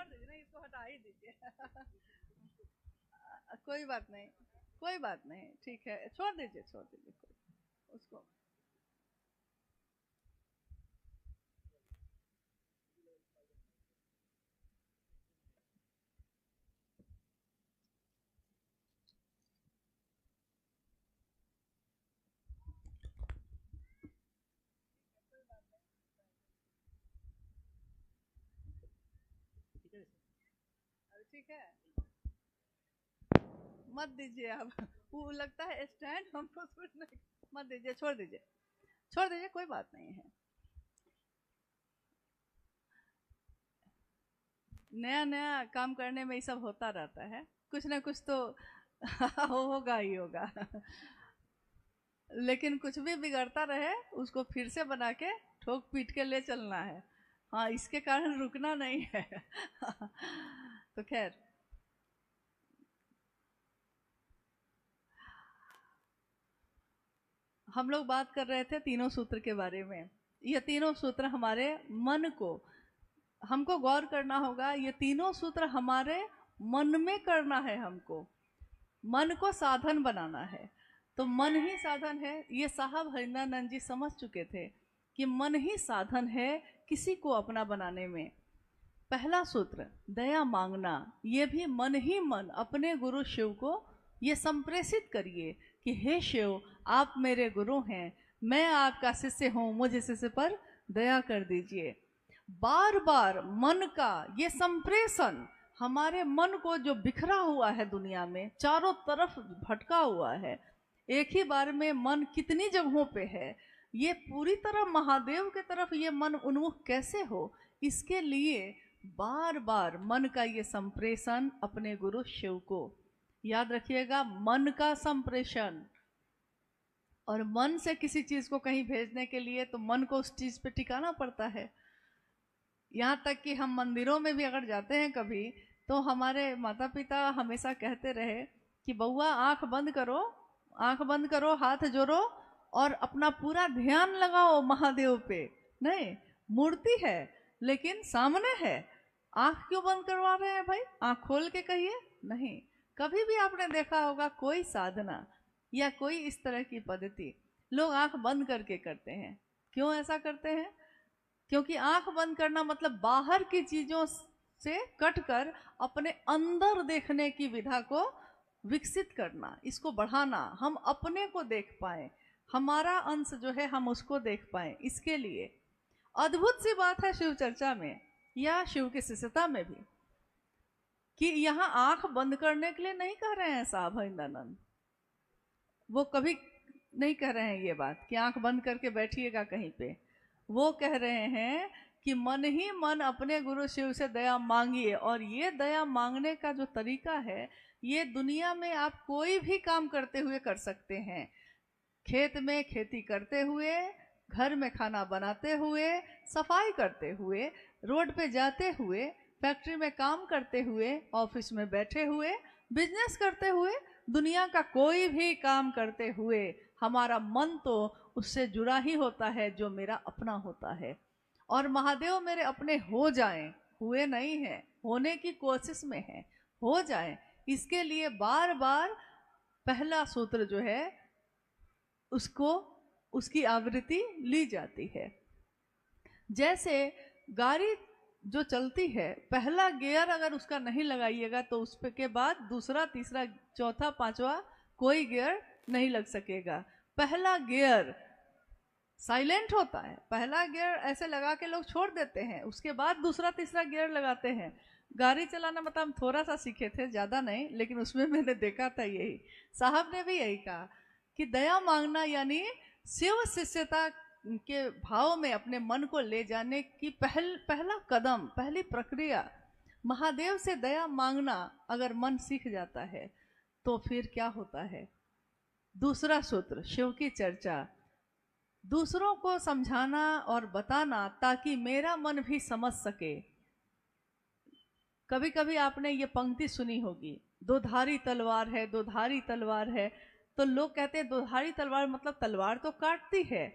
Speaker 1: दीजिए, नहीं इसको हटा ही दीजिए कोई बात नहीं, कोई बात नहीं, ठीक है, छोड़ दीजिए, छोड़ दीजिए उसको। ठीक है, मत दीजिए आप वो लगता है स्टैंड हमको सूट नहीं, मत दीजिए, छोड़ दीजिए, छोड़ दीजिए, कोई बात नहीं है। नया नया काम करने में ये सब होता रहता है, कुछ ना कुछ तो होगा ही होगा लेकिन कुछ भी बिगड़ता रहे उसको फिर से बना के ठोक पीट के ले चलना है। हाँ, इसके कारण रुकना नहीं है तो खैर, हम लोग बात कर रहे थे तीनों सूत्र के बारे में। ये तीनों सूत्र हमारे मन को, हमको गौर करना होगा, ये तीनों सूत्र हमारे मन में करना है, हमको मन को साधन बनाना है। तो मन ही साधन है, ये साहब हरिंद्रानंद जी समझ चुके थे कि मन ही साधन है किसी को अपना बनाने में। पहला सूत्र दया मांगना, ये भी मन ही मन अपने गुरु शिव को ये संप्रेषित करिए कि हे शिव, आप मेरे गुरु हैं, मैं आपका शिष्य हूँ, मुझे शिष्य पर दया कर दीजिए। बार बार मन का ये संप्रेषण, हमारे मन को जो बिखरा हुआ है दुनिया में, चारों तरफ भटका हुआ है, एक ही बार में मन कितनी जगहों पे है, ये पूरी तरह महादेव के तरफ ये मन उन्मुख कैसे हो, इसके लिए बार बार मन का ये संप्रेषण अपने गुरु शिव को, याद रखिएगा, मन का संप्रेषण। और मन से किसी चीज को कहीं भेजने के लिए तो मन को उस चीज पे टिकाना पड़ता है। यहाँ तक कि हम मंदिरों में भी अगर जाते हैं कभी, तो हमारे माता पिता हमेशा कहते रहे कि बउआ आंख बंद करो, आंख बंद करो, हाथ जोड़ो और अपना पूरा ध्यान लगाओ महादेव पे। नहीं, मूर्ति है लेकिन सामने है, आंख क्यों बंद करवा रहे हैं भाई, आंख खोल के कहिए। नहीं, कभी भी आपने देखा होगा कोई साधना या कोई इस तरह की पद्धति लोग आंख बंद करके करते हैं। क्यों ऐसा करते हैं? क्योंकि आंख बंद करना मतलब बाहर की चीजों से कटकर अपने अंदर देखने की विधा को विकसित करना, इसको बढ़ाना, हम अपने को देख पाए, हमारा अंश जो है हम उसको देख पाए। इसके लिए अद्भुत सी बात है शिव चर्चा में या शिव की शिष्यता में भी कि यहाँ आंख बंद करने के लिए नहीं कह रहे हैं साहब हरिंदानंद, वो कभी नहीं कह रहे हैं ये बात कि आंख बंद करके बैठिएगा कहीं पे। वो कह रहे हैं कि मन ही मन अपने गुरु शिव से दया मांगिए। और ये दया मांगने का जो तरीका है, ये दुनिया में आप कोई भी काम करते हुए कर सकते हैं। खेत में खेती करते हुए, घर में खाना बनाते हुए, सफाई करते हुए, रोड पे जाते हुए, फैक्ट्री में काम करते हुए, ऑफिस में बैठे हुए, बिजनेस करते हुए, दुनिया का कोई भी काम करते हुए हमारा मन तो उससे जुड़ा ही होता है जो मेरा अपना होता है। और महादेव मेरे अपने हो जाएं, हुए नहीं हैं, होने की कोशिश में है, हो जाएं, इसके लिए बार बार पहला सूत्र जो है उसको, उसकी आवृत्ति ली जाती है। जैसे गाड़ी जो चलती है, पहला गियर अगर उसका नहीं लगाइएगा तो उसके बाद दूसरा, तीसरा, चौथा, पांचवा कोई गियर नहीं लग सकेगा। पहला गियर साइलेंट होता है, पहला गियर ऐसे लगा के लोग छोड़ देते हैं, उसके बाद दूसरा तीसरा गियर लगाते हैं। गाड़ी चलाना मतलब हम थोड़ा सा सीखे थे, ज़्यादा नहीं, लेकिन उसमें मैंने देखा था यही, साहब ने भी यही कहा कि दया मांगना यानी शिव शिष्यता के भाव में अपने मन को ले जाने की पहला कदम, पहली प्रक्रिया महादेव से दया मांगना। अगर मन सीख जाता है तो फिर क्या होता है? दूसरा सूत्र शिव की चर्चा, दूसरों को समझाना और बताना ताकि मेरा मन भी समझ सके। कभी कभी आपने ये पंक्ति सुनी होगी, दो धारी तलवार है, दो धारी तलवार है, तो लोग कहते हैं दो धारी तलवार मतलब तलवार तो काटती है,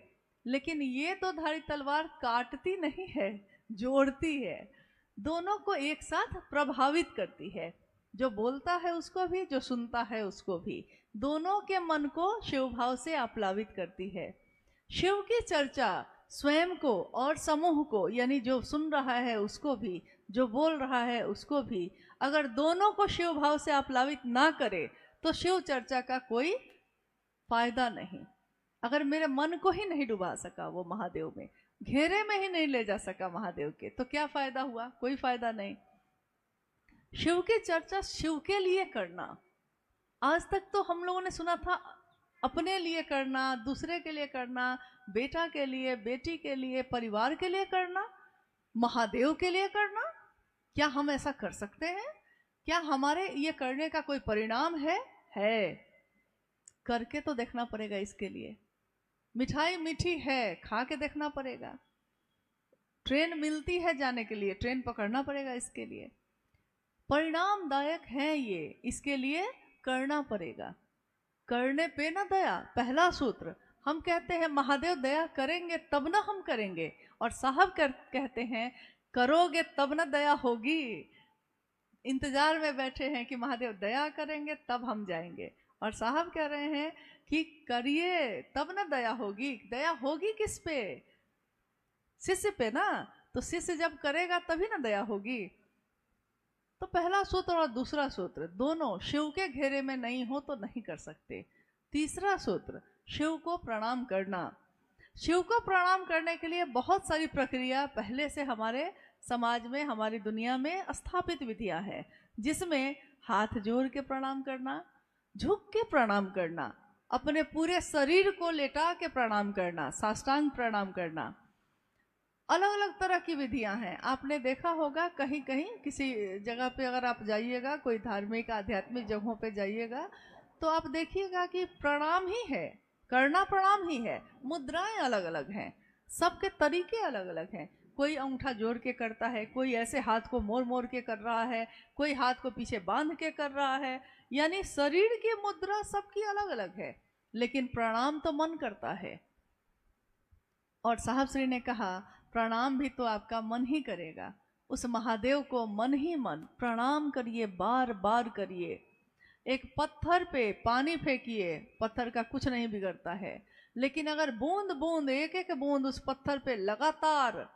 Speaker 1: लेकिन ये दो धारी तलवार काटती नहीं है, जोड़ती है, दोनों को एक साथ प्रभावित करती है, जो बोलता है उसको भी, जो सुनता है उसको भी, दोनों के मन को शिव भाव से आप्लावित करती है। शिव की चर्चा स्वयं को और समूह को, यानी जो सुन रहा है उसको भी, जो बोल रहा है उसको भी, अगर दोनों को शिव भाव से आप्लावित ना करे तो शिव चर्चा का कोई फायदा नहीं। अगर मेरे मन को ही नहीं डुबा सका वो महादेव में, घेरे में ही नहीं ले जा सका महादेव के, तो क्या फायदा हुआ? कोई फायदा नहीं। शिव की चर्चा शिव के लिए करना, आज तक तो हम लोगों ने सुना था अपने लिए करना, दूसरे के लिए करना, बेटा के लिए, बेटी के लिए, परिवार के लिए करना, महादेव के लिए करना। क्या हम ऐसा कर सकते हैं? क्या हमारे ये करने का कोई परिणाम है? करके तो देखना पड़ेगा। इसके लिए मिठाई मीठी है, खा के देखना पड़ेगा। ट्रेन मिलती है जाने के लिए, ट्रेन पकड़ना पड़ेगा। इसके लिए परिणामदायक है ये, इसके लिए करना पड़ेगा। करने पे ना दया, पहला सूत्र। हम कहते हैं महादेव दया करेंगे तब ना हम करेंगे, और साहब कहते हैं करोगे तब ना दया होगी। इंतजार में बैठे हैं कि महादेव दया करेंगे तब हम जाएंगे, और साहब कह रहे हैं कि करिए तब ना दया होगी। दया होगी किस पे? शिष्य पे ना। तो शिष्य जब करेगा तभी ना दया होगी। तो पहला सूत्र और दूसरा सूत्र दोनों शिव के घेरे में नहीं हो तो नहीं कर सकते। तीसरा सूत्र, शिव को प्रणाम करना। शिव को प्रणाम करने के लिए बहुत सारी प्रक्रिया पहले से हमारे समाज में, हमारी दुनिया में स्थापित विधियां हैं, जिसमें हाथ जोड़ के प्रणाम करना, झुक के प्रणाम करना, अपने पूरे शरीर को लेटा के प्रणाम करना, साष्टांग प्रणाम करना, अलग अलग तरह की विधियां हैं। आपने देखा होगा कहीं कहीं किसी जगह पे अगर आप जाइएगा, कोई धार्मिक आध्यात्मिक जगहों पे जाइएगा, तो आप देखिएगा कि प्रणाम ही है, करना प्रणाम ही है, मुद्राएं अलग अलग हैं, सबके तरीके अलग अलग हैं। कोई अंगूठा जोड़ के करता है, कोई ऐसे हाथ को मोड़ मोड़ के कर रहा है, कोई हाथ को पीछे बांध के कर रहा है, यानी शरीर की मुद्रा सबकी अलग अलग है, लेकिन प्रणाम तो मन करता है। और साहब श्री ने कहा प्रणाम भी तो आपका मन ही करेगा। उस महादेव को मन ही मन प्रणाम करिए, बार बार करिए। एक पत्थर पे पानी फेंकिए, पत्थर का कुछ नहीं बिगड़ता है, लेकिन अगर बूंद बूंद, एक एक बूंद उस पत्थर पे लगातार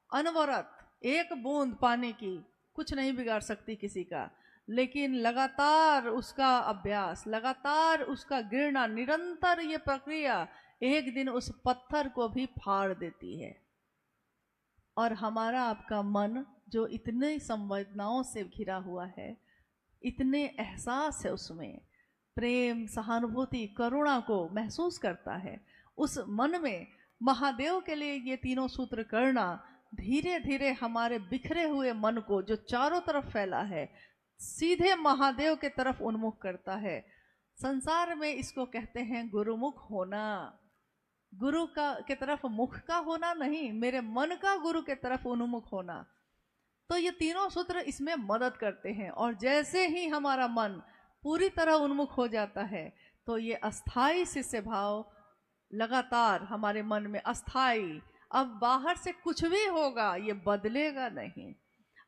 Speaker 1: अनवरत, एक बूंद पानी की कुछ नहीं बिगाड़ सकती किसी का, लेकिन लगातार उसका अभ्यास, लगातार उसका गिरना, निरंतर ये प्रक्रिया एक दिन उस पत्थर को भी फाड़ देती है। और हमारा आपका मन जो इतने संवेदनाओं से घिरा हुआ है, इतने एहसास है उसमें, प्रेम, सहानुभूति, करुणा को महसूस करता है, उस मन में महादेव के लिए ये तीनों सूत्र करना धीरे धीरे हमारे बिखरे हुए मन को, जो चारों तरफ फैला है, सीधे महादेव के तरफ उन्मुख करता है। संसार में इसको कहते हैं गुरुमुख होना। गुरु का के तरफ मुख का होना नहीं, मेरे मन का गुरु के तरफ उन्मुख होना। तो ये तीनों सूत्र इसमें मदद करते हैं। और जैसे ही हमारा मन पूरी तरह उन्मुख हो जाता है, तो ये अस्थाई शिष्य भाव लगातार हमारे मन में अस्थाई, अब बाहर से कुछ भी होगा ये बदलेगा नहीं।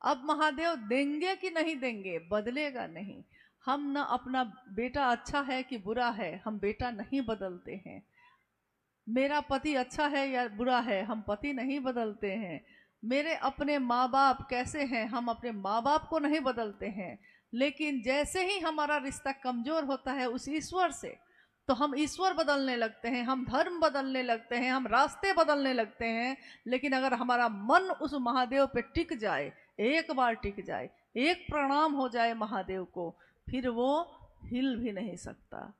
Speaker 1: अब महादेव देंगे कि नहीं देंगे, बदलेगा नहीं। हम ना अपना बेटा अच्छा है कि बुरा है, हम बेटा नहीं बदलते हैं। मेरा पति अच्छा है या बुरा है, हम पति नहीं बदलते हैं। मेरे अपने माँ बाप कैसे हैं, हम अपने माँ बाप को नहीं बदलते हैं। लेकिन जैसे ही हमारा रिश्ता कमजोर होता है उस ईश्वर से, तो हम ईश्वर बदलने लगते हैं, हम धर्म बदलने लगते हैं, हम रास्ते बदलने लगते हैं। लेकिन अगर हमारा मन उस महादेव पे टिक जाए, एक बार टिक जाए, एक प्रणाम हो जाए महादेव को, फिर वो हिल भी नहीं सकता,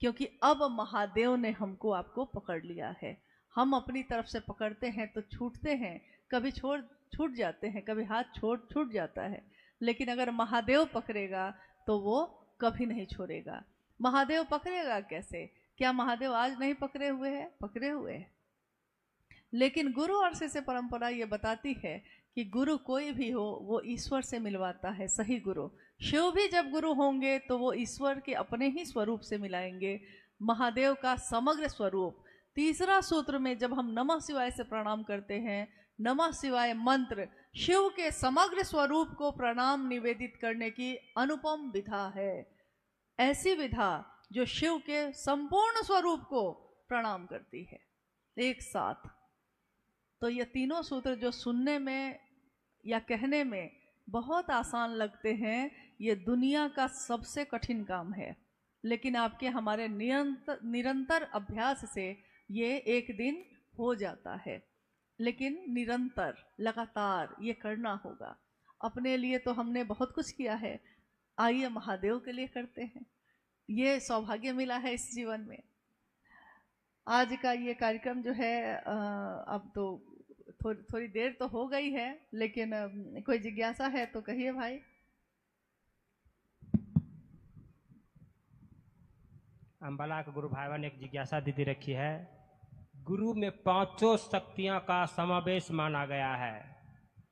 Speaker 1: क्योंकि अब महादेव ने हमको आपको पकड़ लिया है। हम अपनी तरफ से पकड़ते हैं तो छूटते हैं, कभी छूट जाते हैं, कभी हाथ छूट जाता है, लेकिन अगर महादेव पकड़ेगा तो वो कभी नहीं छोड़ेगा। महादेव पकड़ेगा कैसे? क्या महादेव आज नहीं पकड़े हुए हैं? पकड़े हुए हैं। लेकिन गुरु और शिष्य परंपरा ये बताती है कि गुरु कोई भी हो वो ईश्वर से मिलवाता है, सही गुरु। शिव भी जब गुरु होंगे तो वो ईश्वर के अपने ही स्वरूप से मिलाएंगे, महादेव का समग्र स्वरूप। तीसरा सूत्र में जब हम नमः शिवाय से प्रणाम करते हैं, नमः शिवाय मंत्र शिव के समग्र स्वरूप को प्रणाम निवेदित करने की अनुपम विधा है। ऐसी विधा जो शिव के संपूर्ण स्वरूप को प्रणाम करती है एक साथ। तो ये तीनों सूत्र जो सुनने में या कहने में बहुत आसान लगते हैं, ये दुनिया का सबसे कठिन काम है। लेकिन आपके हमारे निरंतर अभ्यास से ये एक दिन हो जाता है। लेकिन निरंतर, लगातार ये करना होगा। अपने लिए तो हमने बहुत कुछ किया है, आइए महादेव के लिए करते हैं। ये सौभाग्य मिला है इस जीवन में। आज का ये कार्यक्रम जो है अब तो थोड़ी देर तो हो गई है, लेकिन कोई जिज्ञासा है तो कहिए भाई।
Speaker 2: अम्बाला के गुरु भाईवा ने एक जिज्ञासा दीदी रखी है। गुरु में पांचों शक्तियां का समावेश माना गया है,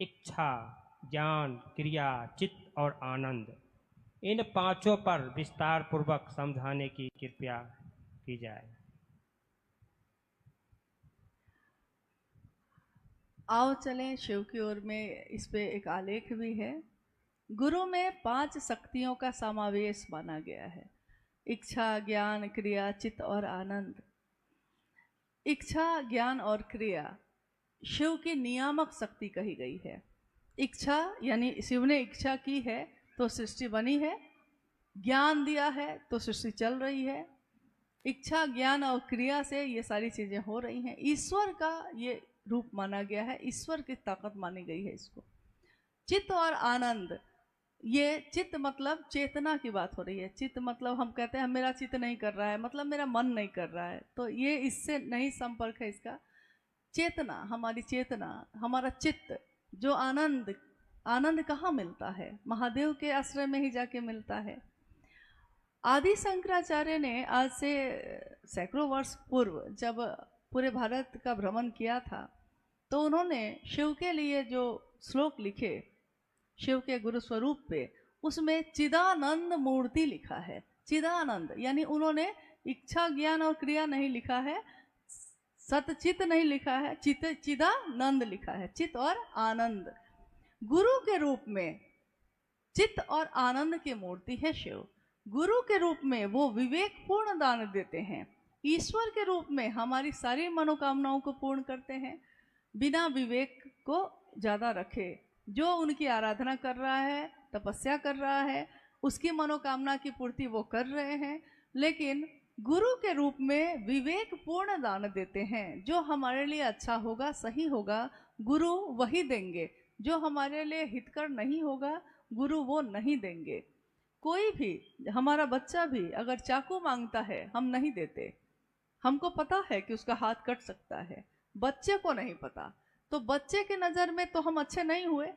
Speaker 2: इच्छा, ज्ञान, क्रिया, चित्त और आनंद। इन पांचों पर विस्तार पूर्वक समझाने की कृपया की जाए।
Speaker 1: आओ चलें शिव की ओर में। इस पे एक आलेख भी है। गुरु में 5 शक्तियों का समावेश माना गया है, इच्छा, ज्ञान, क्रिया, चित्त और आनंद। इच्छा, ज्ञान और क्रिया शिव की नियामक शक्ति कही गई है। इच्छा यानी शिव ने इच्छा की है तो सृष्टि बनी है, ज्ञान दिया है तो सृष्टि चल रही है। इच्छा, ज्ञान और क्रिया से ये सारी चीजें हो रही हैं। ईश्वर का ये रूप माना गया है, ईश्वर की ताकत मानी गई है इसको। चित्त और आनंद, ये चित्त मतलब चेतना की बात हो रही है। चित्त मतलब हम कहते हैं मेरा चित्त नहीं कर रहा है, मतलब मेरा मन नहीं कर रहा है, तो ये इससे नहीं संपर्क है इसका। चेतना, हमारी चेतना, हमारा चित्त, जो आनंद, आनंद कहाँ मिलता है? महादेव के आश्रय में ही जाके मिलता है। आदि शंकराचार्य ने आज से सैकड़ों वर्ष पूर्व जब पूरे भारत का भ्रमण किया था, तो उन्होंने शिव के लिए जो श्लोक लिखे शिव के गुरु स्वरूप पे, उसमें चिदानंद मूर्ति लिखा है। चिदानंद यानी उन्होंने इच्छा, ज्ञान और क्रिया नहीं लिखा है, सतचित नहीं लिखा है, चिदानंद लिखा है, चित्त और आनंद। गुरु के रूप में चित्त और आनंद की मूर्ति है शिव। गुरु के रूप में वो विवेक पूर्ण दान देते हैं। ईश्वर के रूप में हमारी सारी मनोकामनाओं को पूर्ण करते हैं, बिना विवेक को ज्यादा रखे। जो उनकी आराधना कर रहा है, तपस्या कर रहा है, उसकी मनोकामना की पूर्ति वो कर रहे हैं, लेकिन गुरु के रूप में विवेक पूर्ण दान देते हैं। जो हमारे लिए अच्छा होगा, सही होगा, गुरु वही देंगे। जो हमारे लिए हितकर नहीं होगा, गुरु वो नहीं देंगे। कोई भी, हमारा बच्चा भी अगर चाकू मांगता है, हम नहीं देते। हमको पता है कि उसका हाथ कट सकता है, बच्चे को नहीं पता। तो बच्चे के नज़र में तो हम अच्छे नहीं हुए।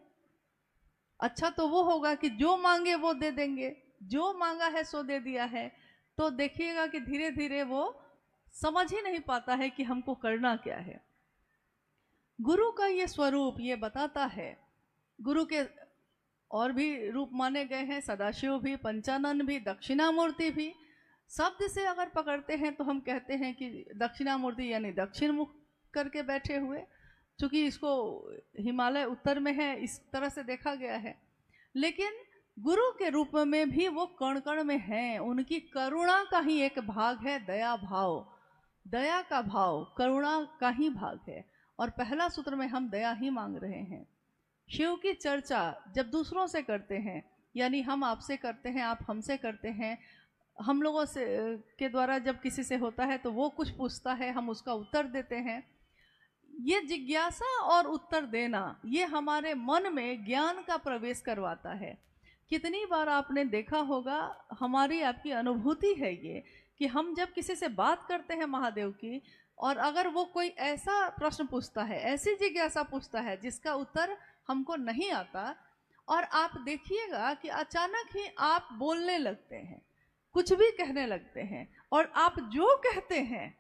Speaker 1: अच्छा तो वो होगा कि जो मांगे वो दे देंगे, जो मांगा है सो दे दिया है। तो देखिएगा कि धीरे धीरे वो समझ ही नहीं पाता है कि हमको करना क्या है। गुरु का ये स्वरूप ये बताता है। गुरु के और भी रूप माने गए हैं, सदाशिव भी, पंचानन भी, दक्षिणामूर्ति भी। शब्द से अगर पकड़ते हैं तो हम कहते हैं कि दक्षिणामूर्ति यानी दक्षिण मुख करके बैठे हुए, चूंकि इसको हिमालय उत्तर में है, इस तरह से देखा गया है। लेकिन गुरु के रूप में भी वो कण कण में हैं। उनकी करुणा का ही एक भाग है दया भाव। दया का भाव करुणा का ही भाग है, और पहला सूत्र में हम दया ही मांग रहे हैं। शिव की चर्चा जब दूसरों से करते हैं, यानी हम आपसे करते हैं, आप हमसे करते हैं, हम लोगों से के द्वारा जब किसी से होता है तो वो कुछ पूछता है, हम उसका उत्तर देते हैं। ये जिज्ञासा और उत्तर देना, ये हमारे मन में ज्ञान का प्रवेश करवाता है। कितनी बार आपने देखा होगा, हमारी आपकी अनुभूति है ये, कि हम जब किसी से बात करते हैं महादेव की, और अगर वो कोई ऐसा प्रश्न पूछता है, ऐसी जिज्ञासा पूछता है जिसका उत्तर हमको नहीं आता, और आप देखिएगा कि अचानक ही आप बोलने लगते हैं, कुछ भी कहने लगते हैं, और आप जो कहते हैं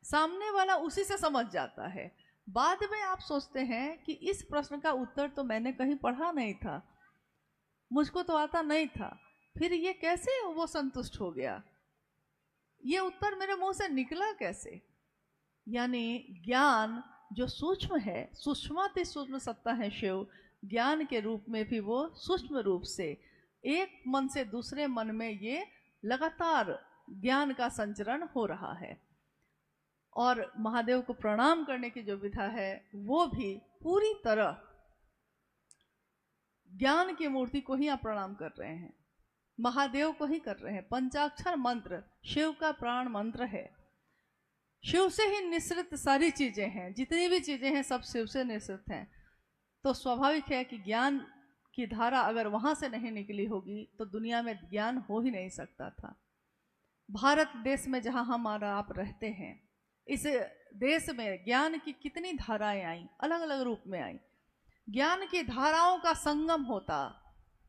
Speaker 1: सामने वाला उसी से समझ जाता है। बाद में आप सोचते हैं कि इस प्रश्न का उत्तर तो मैंने कहीं पढ़ा नहीं था, मुझको तो आता नहीं था, फिर ये कैसे वो संतुष्ट हो गया, ये उत्तर मेरे मुंह से निकला कैसे। यानी ज्ञान जो सूक्ष्म है, सूक्ष्माति सूक्ष्म सत्ता है शिव, ज्ञान के रूप में भी वो सूक्ष्म रूप से एक मन से दूसरे मन में ये लगातार ज्ञान का संचरण हो रहा है। और महादेव को प्रणाम करने की जो विधा है वो भी पूरी तरह ज्ञान की मूर्ति को ही आप प्रणाम कर रहे हैं, महादेव को ही कर रहे हैं। पंचाक्षर मंत्र शिव का प्राण मंत्र है। शिव से ही निश्रित सारी चीजें हैं, जितनी भी चीजें हैं सब शिव से निश्रित हैं। तो स्वाभाविक है कि ज्ञान की धारा अगर वहां से नहीं निकली होगी तो दुनिया में ज्ञान हो ही नहीं सकता था। भारत देश में जहां हमारा आप रहते हैं, इस देश में ज्ञान की कितनी धाराएं आई, अलग अलग रूप में आई। ज्ञान की धाराओं का संगम होता।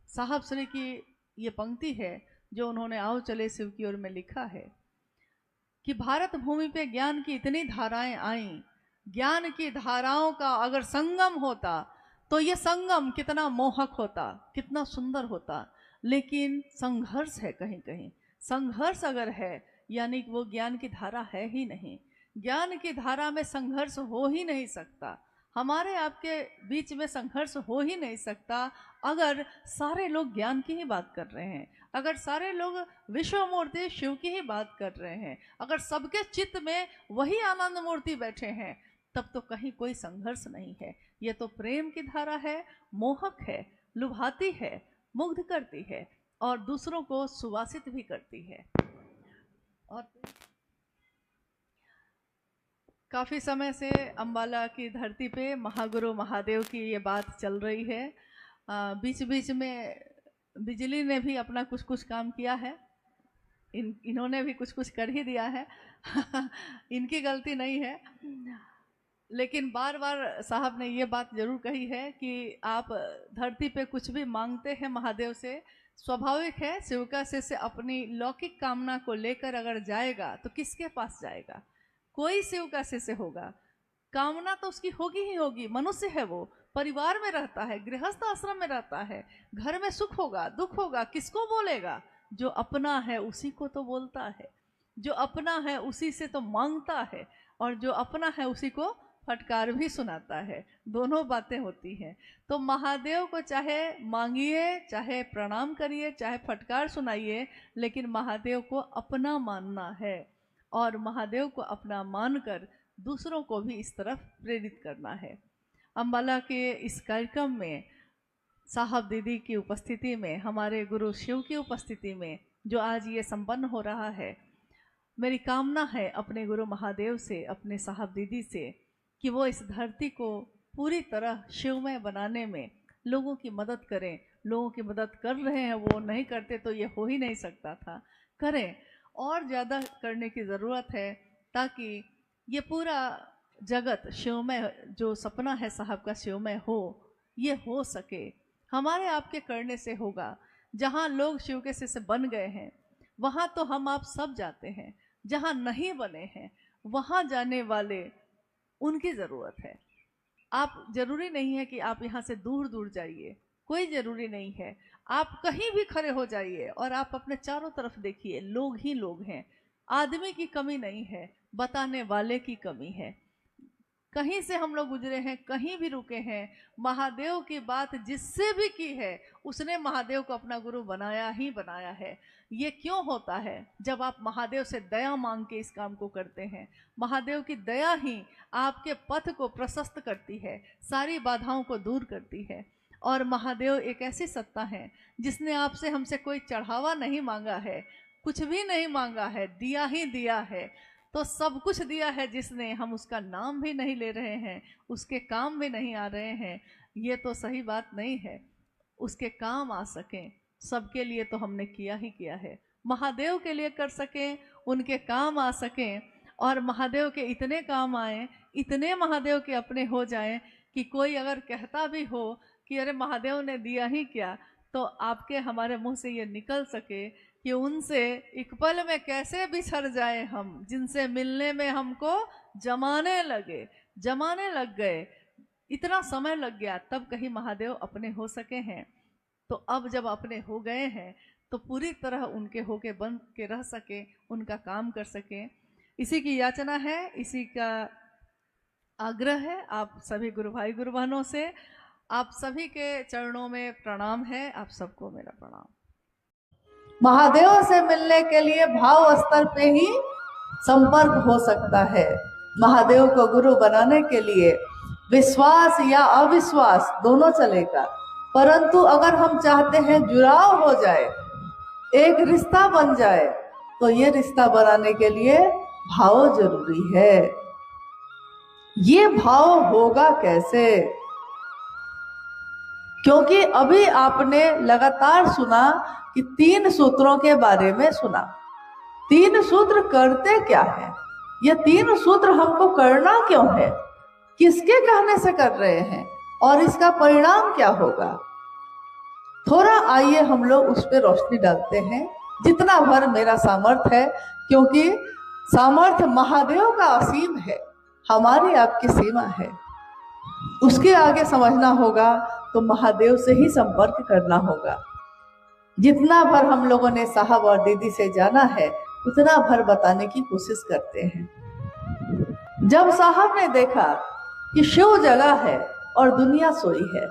Speaker 1: साहब श्री की ये पंक्ति है जो उन्होंने आओ चले शिव की ओर में लिखा है कि भारत भूमि पे ज्ञान की इतनी धाराएं आई, ज्ञान की धाराओं का अगर संगम होता तो ये संगम कितना मोहक होता, कितना सुंदर होता। लेकिन संघर्ष है, कहीं कहीं संघर्ष अगर है यानी वो ज्ञान की धारा है ही नहीं। ज्ञान की धारा में संघर्ष हो ही नहीं सकता, हमारे आपके बीच में संघर्ष हो ही नहीं सकता अगर सारे लोग ज्ञान की ही बात कर रहे हैं, अगर सारे लोग विश्व मूर्ति शिव की ही बात कर रहे हैं, अगर सबके चित्त में वही आनंद मूर्ति बैठे हैं, तब तो कहीं कोई संघर्ष नहीं है। ये तो प्रेम की धारा है, मोहक है, लुभाती है, मुग्ध करती है और दूसरों को सुवासित भी करती है। और काफ़ी समय से अम्बाला की धरती पे महागुरु महादेव की ये बात चल रही है। बीच बीच में बिजली ने भी अपना कुछ कुछ काम किया है, इन्होंने भी कुछ कुछ कर ही दिया है इनकी गलती नहीं है। लेकिन बार बार साहब ने ये बात जरूर कही है कि आप धरती पे कुछ भी मांगते हैं महादेव से, स्वाभाविक है शिवका से अपनी लौकिक कामना को लेकर अगर जाएगा तो किसके पास जाएगा? कोई शिवका से होगा, कामना तो उसकी होगी ही होगी। मनुष्य है, वो परिवार में रहता है, गृहस्थ आश्रम में रहता है, घर में सुख होगा दुख होगा, किसको बोलेगा? जो अपना है उसी को तो बोलता है, जो अपना है उसी से तो मांगता है, और जो अपना है उसी को फटकार भी सुनाता है। दोनों बातें होती हैं। तो महादेव को चाहे मांगिए, चाहे प्रणाम करिए, चाहे फटकार सुनाइए, लेकिन महादेव को अपना मानना है और महादेव को अपना मानकर दूसरों को भी इस तरफ प्रेरित करना है। अम्बाला के इस कार्यक्रम में साहब दीदी की उपस्थिति में, हमारे गुरु शिव की उपस्थिति में जो आज ये संपन्न हो रहा है, मेरी कामना है अपने गुरु महादेव से, अपने साहब दीदी से, कि वो इस धरती को पूरी तरह शिवमय बनाने में लोगों की मदद करें। लोगों की मदद कर रहे हैं, वो नहीं करते तो ये हो ही नहीं सकता था। करें, और ज़्यादा करने की ज़रूरत है ताकि ये पूरा जगत शिवमय, जो सपना है साहब का शिवमय हो, ये हो सके। हमारे आपके करने से होगा। जहाँ लोग शिव के से बन गए हैं वहाँ तो हम आप सब जाते हैं, जहाँ नहीं बने हैं वहाँ जाने वाले उनकी ज़रूरत है। आप ज़रूरी नहीं है कि आप यहाँ से दूर दूर जाइए, कोई ज़रूरी नहीं है। आप कहीं भी खड़े हो जाइए और आप अपने चारों तरफ देखिए, लोग ही लोग हैं। आदमी की कमी नहीं है, बताने वाले की कमी है। कहीं से हम लोग गुजरे हैं, कहीं भी रुके हैं, महादेव की बात जिससे भी की है उसने महादेव को अपना गुरु बनाया ही बनाया है। ये क्यों होता है? जब आप महादेव से दया मांग के इस काम को करते हैं। महादेव की दया ही आपके पथ को प्रशस्त करती है, सारी बाधाओं को दूर करती है। और महादेव एक ऐसी सत्ता है जिसने आपसे हमसे कोई चढ़ावा नहीं मांगा है, कुछ भी नहीं मांगा है, दिया ही दिया है। तो सब कुछ दिया है जिसने, हम उसका नाम भी नहीं ले रहे हैं, उसके काम भी नहीं आ रहे हैं, ये तो सही बात नहीं है। उसके काम आ सकें, सबके लिए तो हमने किया ही किया है। महादेव के लिए कर सकें, उनके काम आ सकें, और महादेव के इतने काम आए, इतने महादेव के अपने हो जाएं कि कोई अगर कहता भी हो कि अरे महादेव ने दिया ही क्या, तो आपके हमारे मुंह से ये निकल सके कि उनसे एक पल में कैसे बिछड़ जाए हम, जिनसे मिलने में हमको जमाने लग गए, इतना समय लग गया, तब कहीं महादेव अपने हो सके हैं। तो अब जब अपने हो गए हैं तो पूरी तरह उनके होके बन के रह सके, उनका काम कर सके, इसी की याचना है, इसी का आग्रह है आप सभी गुरु भाई गुरु बहनों से। आप सभी के चरणों में प्रणाम है, आप सबको मेरा प्रणाम।
Speaker 3: महादेव से मिलने के लिए भाव स्तर पे ही संपर्क हो सकता है। महादेव को गुरु बनाने के लिए विश्वास या अविश्वास दोनों चलेगा, परंतु अगर हम चाहते हैं जुड़ाव हो जाए, एक रिश्ता बन जाए, तो ये रिश्ता बनाने के लिए भाव जरूरी है। ये भाव होगा कैसे? क्योंकि अभी आपने लगातार सुना कि 3 सूत्रों के बारे में सुना। 3 सूत्र करते क्या है? ये 3 सूत्र हमको करना क्यों है? किसके कहने से कर रहे हैं और इसका परिणाम क्या होगा? थोड़ा आइए हम लोग उस पर रोशनी डालते हैं, जितना भर मेरा सामर्थ्य है, क्योंकि सामर्थ्य महादेव का असीम है, हमारी आपकी सीमा है। उसके आगे समझना होगा तो महादेव से ही संपर्क करना होगा। जितना भर हम लोगों ने साहब और दीदी से जाना है, उतना भर बताने की कोशिश करते हैं। जब साहब ने देखा कि शिव जगह है और दुनिया सोई है,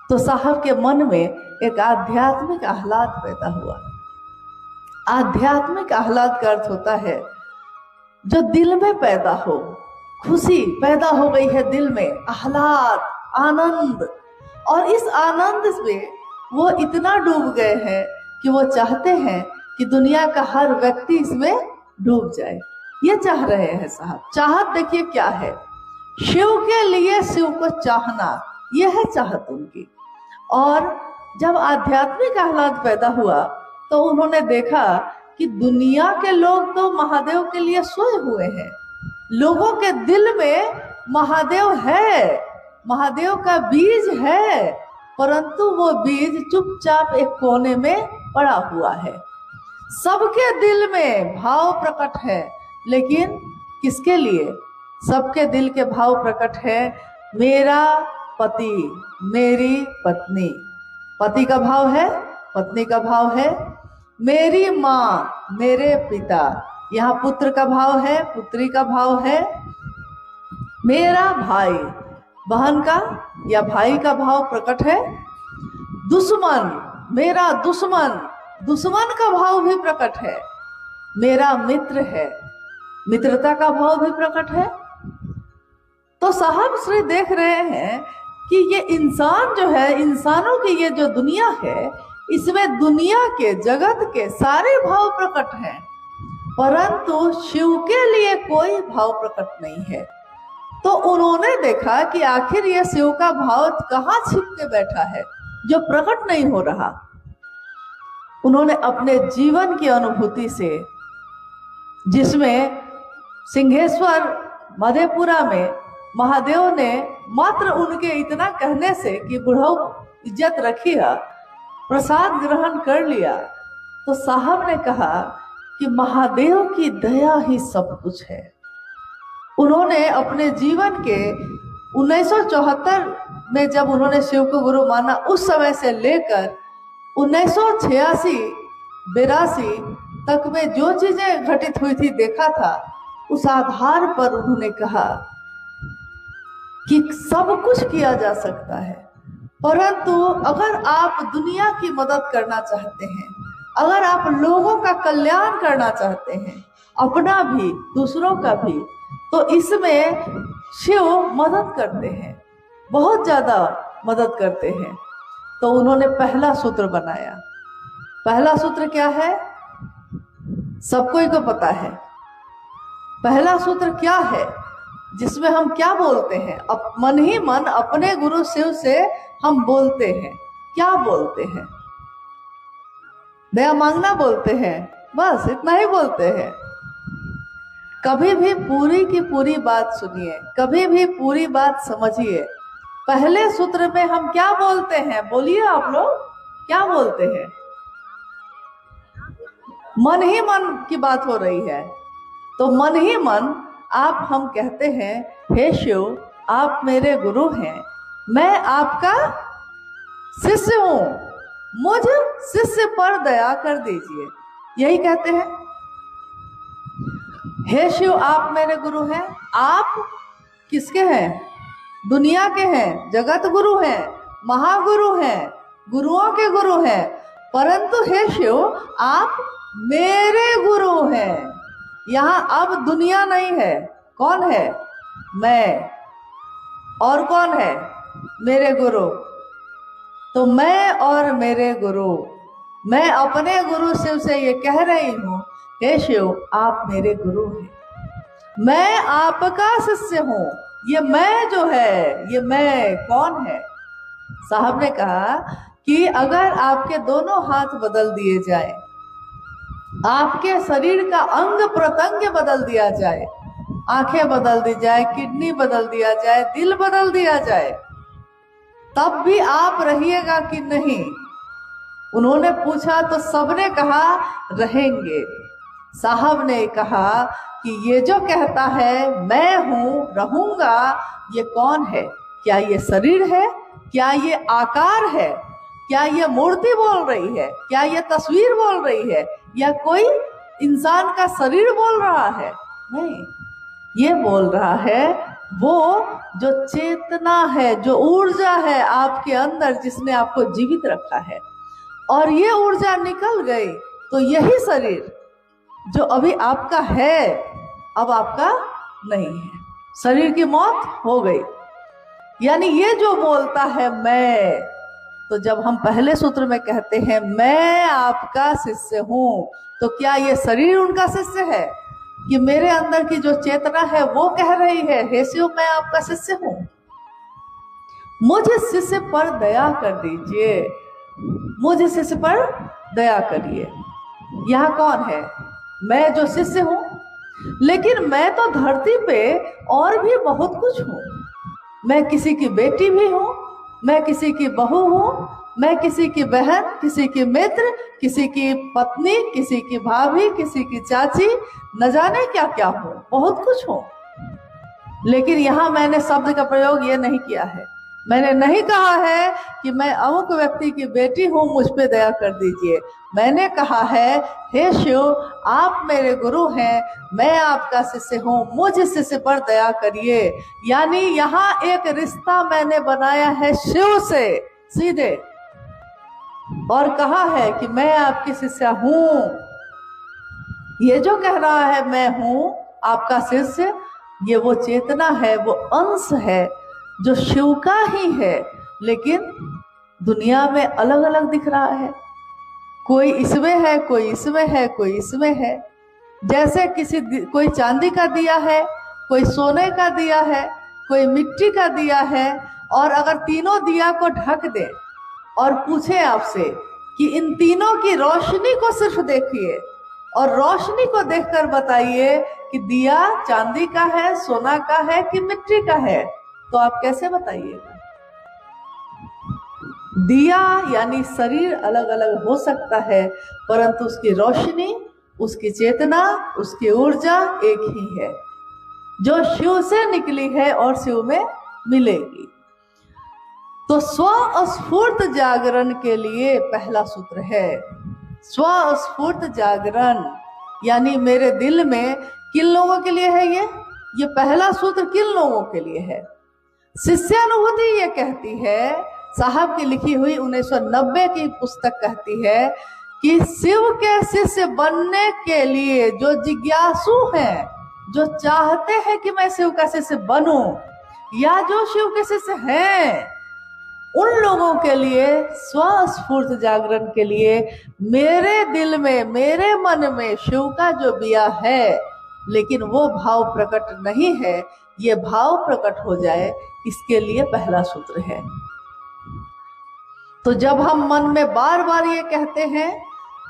Speaker 3: तो साहब के मन में एक आध्यात्मिक आह्लाद पैदा हुआ। आध्यात्मिक आह्लाद का अर्थ होता है जो दिल में पैदा हो, खुशी पैदा हो गई है दिल में, आह्लाद, आनंद। और इस आनंद में वो इतना डूब गए हैं कि वो चाहते हैं कि दुनिया का हर व्यक्ति इसमें डूब जाए। ये चाह रहे हैं साहब। चाहत देखिए क्या है, शिव के लिए शिव को चाहना, यह है चाहत उनकी। और जब आध्यात्मिक आह्लाद पैदा हुआ तो उन्होंने देखा कि दुनिया के लोग तो महादेव के लिए सोए हुए हैं, लोगों के दिल में महादेव है, महादेव का बीज है, परंतु वो बीज चुपचाप एक कोने में पड़ा हुआ है। सबके दिल में भाव प्रकट है, लेकिन किसके लिए? सबके दिल के भाव प्रकट है, मेरा पति, मेरी पत्नी। पति का भाव है, पत्नी का भाव है, मेरी माँ, मेरे पिता, यहाँ पुत्र का भाव है, पुत्री का भाव है, मेरा भाई, बहन का या भाई का भाव प्रकट है, दुश्मन, मेरा दुश्मन, दुश्मन का भाव भी प्रकट है, मेरा मित्र है, मित्रता का भाव भी प्रकट है। तो साहब श्री देख रहे हैं कि ये इंसान जो है, इंसानों की ये जो दुनिया है, इसमें दुनिया के, जगत के सारे भाव प्रकट हैं, परंतु शिव के लिए कोई भाव प्रकट नहीं है। तो उन्होंने देखा कि आखिर ये शिव का भाव कहाँ छिप के बैठा है जो प्रकट नहीं हो रहा। उन्होंने अपने जीवन की अनुभूति से, जिसमें सिंहेश्वर मधेपुरा में महादेव ने मात्र उनके इतना कहने से कि बुढ़ऊ इज्जत रखी है, प्रसाद ग्रहण कर लिया, तो साहब ने कहा कि महादेव की दया ही सब कुछ है। उन्होंने अपने जीवन के 1974 में जब उन्होंने शिव को गुरु माना, उस समय से लेकर 1986-82 तक में जो चीजें घटित हुई थी, देखा था, उस आधार पर उन्होंने कहा कि सब कुछ किया जा सकता है, परंतु अगर आप दुनिया की मदद करना चाहते हैं, अगर आप लोगों का कल्याण करना चाहते हैं, अपना भी दूसरों का भी, तो इसमें शिव मदद करते हैं, बहुत ज्यादा मदद करते हैं। तो उन्होंने पहला सूत्र बनाया। पहला सूत्र क्या है? सबको ही को पता है। पहला सूत्र क्या है, जिसमें हम क्या बोलते हैं? मन ही मन अपने गुरु शिव से हम बोलते हैं। क्या बोलते हैं? दया मांगना बोलते हैं, बस इतना ही बोलते हैं। कभी भी पूरी की पूरी बात सुनिए, कभी भी पूरी बात समझिए। पहले सूत्र में हम क्या बोलते हैं? बोलिए आप लोग, क्या बोलते हैं? मन ही मन की बात हो रही है, तो मन ही मन आप हम कहते हैं, हे शिव, आप मेरे गुरु हैं, मैं आपका शिष्य हूं, मुझ शिष्य पर दया कर दीजिए, यही कहते हैं। हे शिव, आप मेरे गुरु हैं। आप किसके हैं? दुनिया के हैं, जगत गुरु हैं, महागुरु हैं, गुरुओं के गुरु हैं, परंतु हे शिव, आप मेरे गुरु हैं। यहाँ अब दुनिया नहीं है, कौन है? मैं। और कौन है? मेरे गुरु। तो मैं और मेरे गुरु, मैं अपने गुरु शिव से ये कह रही हूँ, हे शिव, आप मेरे गुरु हैं, मैं आपका शिष्य हूँ। ये मैं जो है, ये मैं कौन है? साहब ने कहा कि अगर आपके दोनों हाथ बदल दिए जाए, आपके शरीर का अंग प्रत्यंग बदल दिया जाए, आंखें बदल दी जाए, किडनी बदल दिया जाए, दिल बदल दिया जाए, तब भी आप रहिएगा कि नहीं? उन्होंने पूछा तो सबने कहा रहेंगे। साहब ने कहा कि ये जो कहता है मैं हूं, रहूंगा, ये कौन है? क्या ये शरीर है? क्या ये आकार है? क्या ये मूर्ति बोल रही है? क्या ये तस्वीर बोल रही है? या कोई इंसान का शरीर बोल रहा है? नहीं, ये बोल रहा है वो जो चेतना है, जो ऊर्जा है आपके अंदर, जिसने आपको जीवित रखा है। और ये ऊर्जा निकल गई तो यही शरीर जो अभी आपका है, अब आपका नहीं है। शरीर की मौत हो गई। यानी ये जो बोलता है मैं, तो जब हम पहले सूत्र में कहते हैं मैं आपका शिष्य हूं, तो क्या ये शरीर उनका शिष्य है कि मेरे अंदर की जो चेतना है वो कह रही है हे शिव मैं आपका शिष्य हूं, मुझ शिष्य पर दया कर दीजिए, मुझ शिष्य पर दया करिए। यह कौन है? मैं जो शिष्य हूं। लेकिन मैं तो धरती पे और भी बहुत कुछ हूं। मैं किसी की बेटी भी हूं, मैं किसी की बहू हूं, मैं किसी की बहन, किसी की मित्र, किसी की पत्नी, किसी की भाभी, किसी की चाची, न जाने क्या क्या हूं, बहुत कुछ हूं। लेकिन यहां मैंने शब्द का प्रयोग ये नहीं किया है। मैंने नहीं कहा है कि मैं अमुक व्यक्ति की बेटी हूं, मुझ पे दया कर दीजिए। मैंने कहा है हे शिव आप मेरे गुरु हैं, मैं आपका शिष्य हूं, मुझ शिष्य पर दया करिए। यानी यहाँ एक रिश्ता मैंने बनाया है शिव से सीधे, और कहा है कि मैं आपकी शिष्य हूं। ये जो कह रहा है मैं हूं आपका शिष्य, ये वो चेतना है, वो अंश है जो शिव का ही है, लेकिन दुनिया में अलग अलग दिख रहा है। कोई इसमें है, कोई इसमें है, कोई इसमें है। जैसे कोई चांदी का दिया है, कोई सोने का दिया है, कोई मिट्टी का दिया है, और अगर तीनों दिया को ढक दे और पूछे आपसे कि इन तीनों की रोशनी को सिर्फ देखिए और रोशनी को देखकर बताइए कि दिया चांदी का है, सोना का है कि मिट्टी का है, तो आप कैसे बताइएगा? दिया यानी शरीर अलग अलग हो सकता है, परंतु उसकी रोशनी, उसकी चेतना, उसकी ऊर्जा एक ही है, जो शिव से निकली है और शिव में मिलेगी। तो स्वस्फूर्त जागरण के लिए पहला सूत्र है स्वस्फूर्त जागरण, यानी मेरे दिल में किन लोगों के लिए है ये पहला सूत्र किन लोगों के लिए है? शिष्यानुभूति ये कहती है, साहब की लिखी हुई 1990 की पुस्तक कहती है कि शिव के शिष्य बनने के लिए जो जिज्ञासु हैं, जो चाहते हैं कि मैं शिव का शिष्य बनूं, या जो शिव के शिष्य हैं, उन लोगों के लिए स्वस्फूर्त जागरण के लिए मेरे दिल में, मेरे मन में शिव का जो बिया है, लेकिन वो भाव प्रकट नहीं है, ये भाव प्रकट हो जाए, इसके लिए पहला सूत्र है। तो जब हम मन में बार बार ये कहते हैं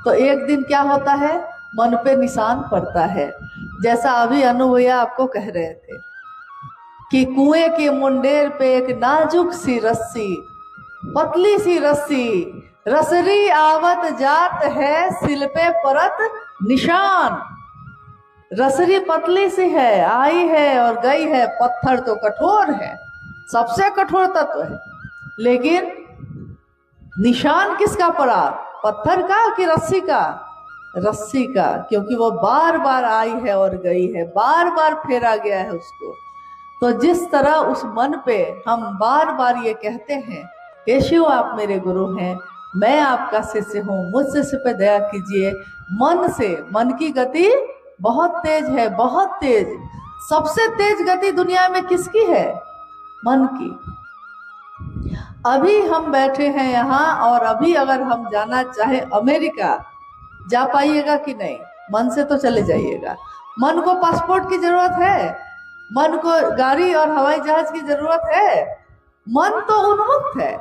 Speaker 3: तो एक दिन क्या होता है, मन पे निशान पड़ता है। जैसा अभी अनु भैया आपको कह रहे थे कि कुएं के मुंडेर पे एक नाजुक सी रस्सी, पतली सी रस्सी, रसरी आवत जात है, सिल पे परत निशान। रसरी पतली सी है, आई है और गई है, पत्थर तो कठोर है, सबसे कठोर तत्व है, लेकिन निशान किसका पड़ा? पत्थर का कि रस्सी का? रस्सी का, क्योंकि वो बार बार आई है और गई है, बार बार फेरा गया है उसको। तो जिस तरह उस मन पे हम बार बार ये कहते हैं हे शिव आप मेरे गुरु हैं, मैं आपका शिष्य हूँ, मुझ शिष्य पे दया कीजिए, मन से, मन की गति बहुत तेज है, बहुत तेज। सबसे तेज गति दुनिया में किसकी है? मन की। अभी हम बैठे हैं यहाँ, और अभी अगर हम जाना चाहे अमेरिका, जा पाइएगा कि नहीं? मन से तो चले जाइएगा। मन को पासपोर्ट की जरूरत है, मन को गाड़ी और हवाई जहाज की जरूरत है। मन तो उन्मुक्त है,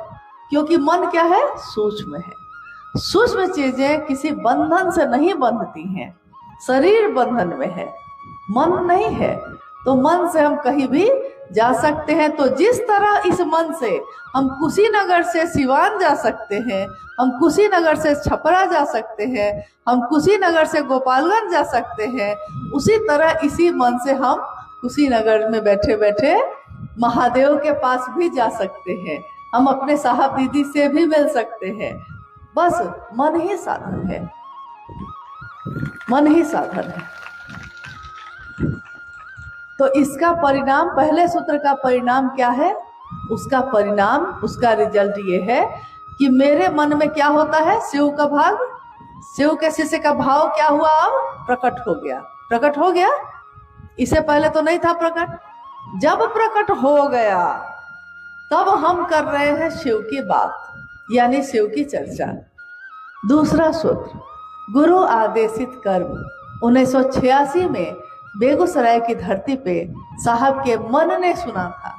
Speaker 3: क्योंकि मन क्या है? सूक्ष्म है। सूक्ष्म चीजें किसी बंधन से नहीं बंधती हैं, शरीर बंधन में है, मन नहीं है। तो मन से हम कहीं भी जा सकते हैं। तो जिस तरह इस मन से हम कुशीनगर से सिवान जा सकते हैं, हम कुशीनगर से छपरा जा सकते हैं, हम कुशीनगर से गोपालगंज जा सकते हैं, उसी तरह इसी मन से हम कुशीनगर में बैठे बैठे महादेव के पास भी जा सकते हैं, हम अपने साहब दीदी से भी मिल सकते हैं। बस मन ही साधन है, मन ही साधन है। तो इसका परिणाम, पहले सूत्र का परिणाम क्या है? उसका परिणाम, उसका रिजल्ट ये है कि मेरे मन में क्या होता है? शिव का भाव, शिव के शिष्य का भाव क्या हुआ? अब प्रकट हो गया। प्रकट हो गया, इससे पहले तो नहीं था प्रकट। जब प्रकट हो गया तब हम कर रहे हैं शिव की बात, यानी शिव की चर्चा। दूसरा सूत्र, गुरु आदेशित कर्म। 1986 में बेगूसराय की धरती पे साहब के मन ने सुना था।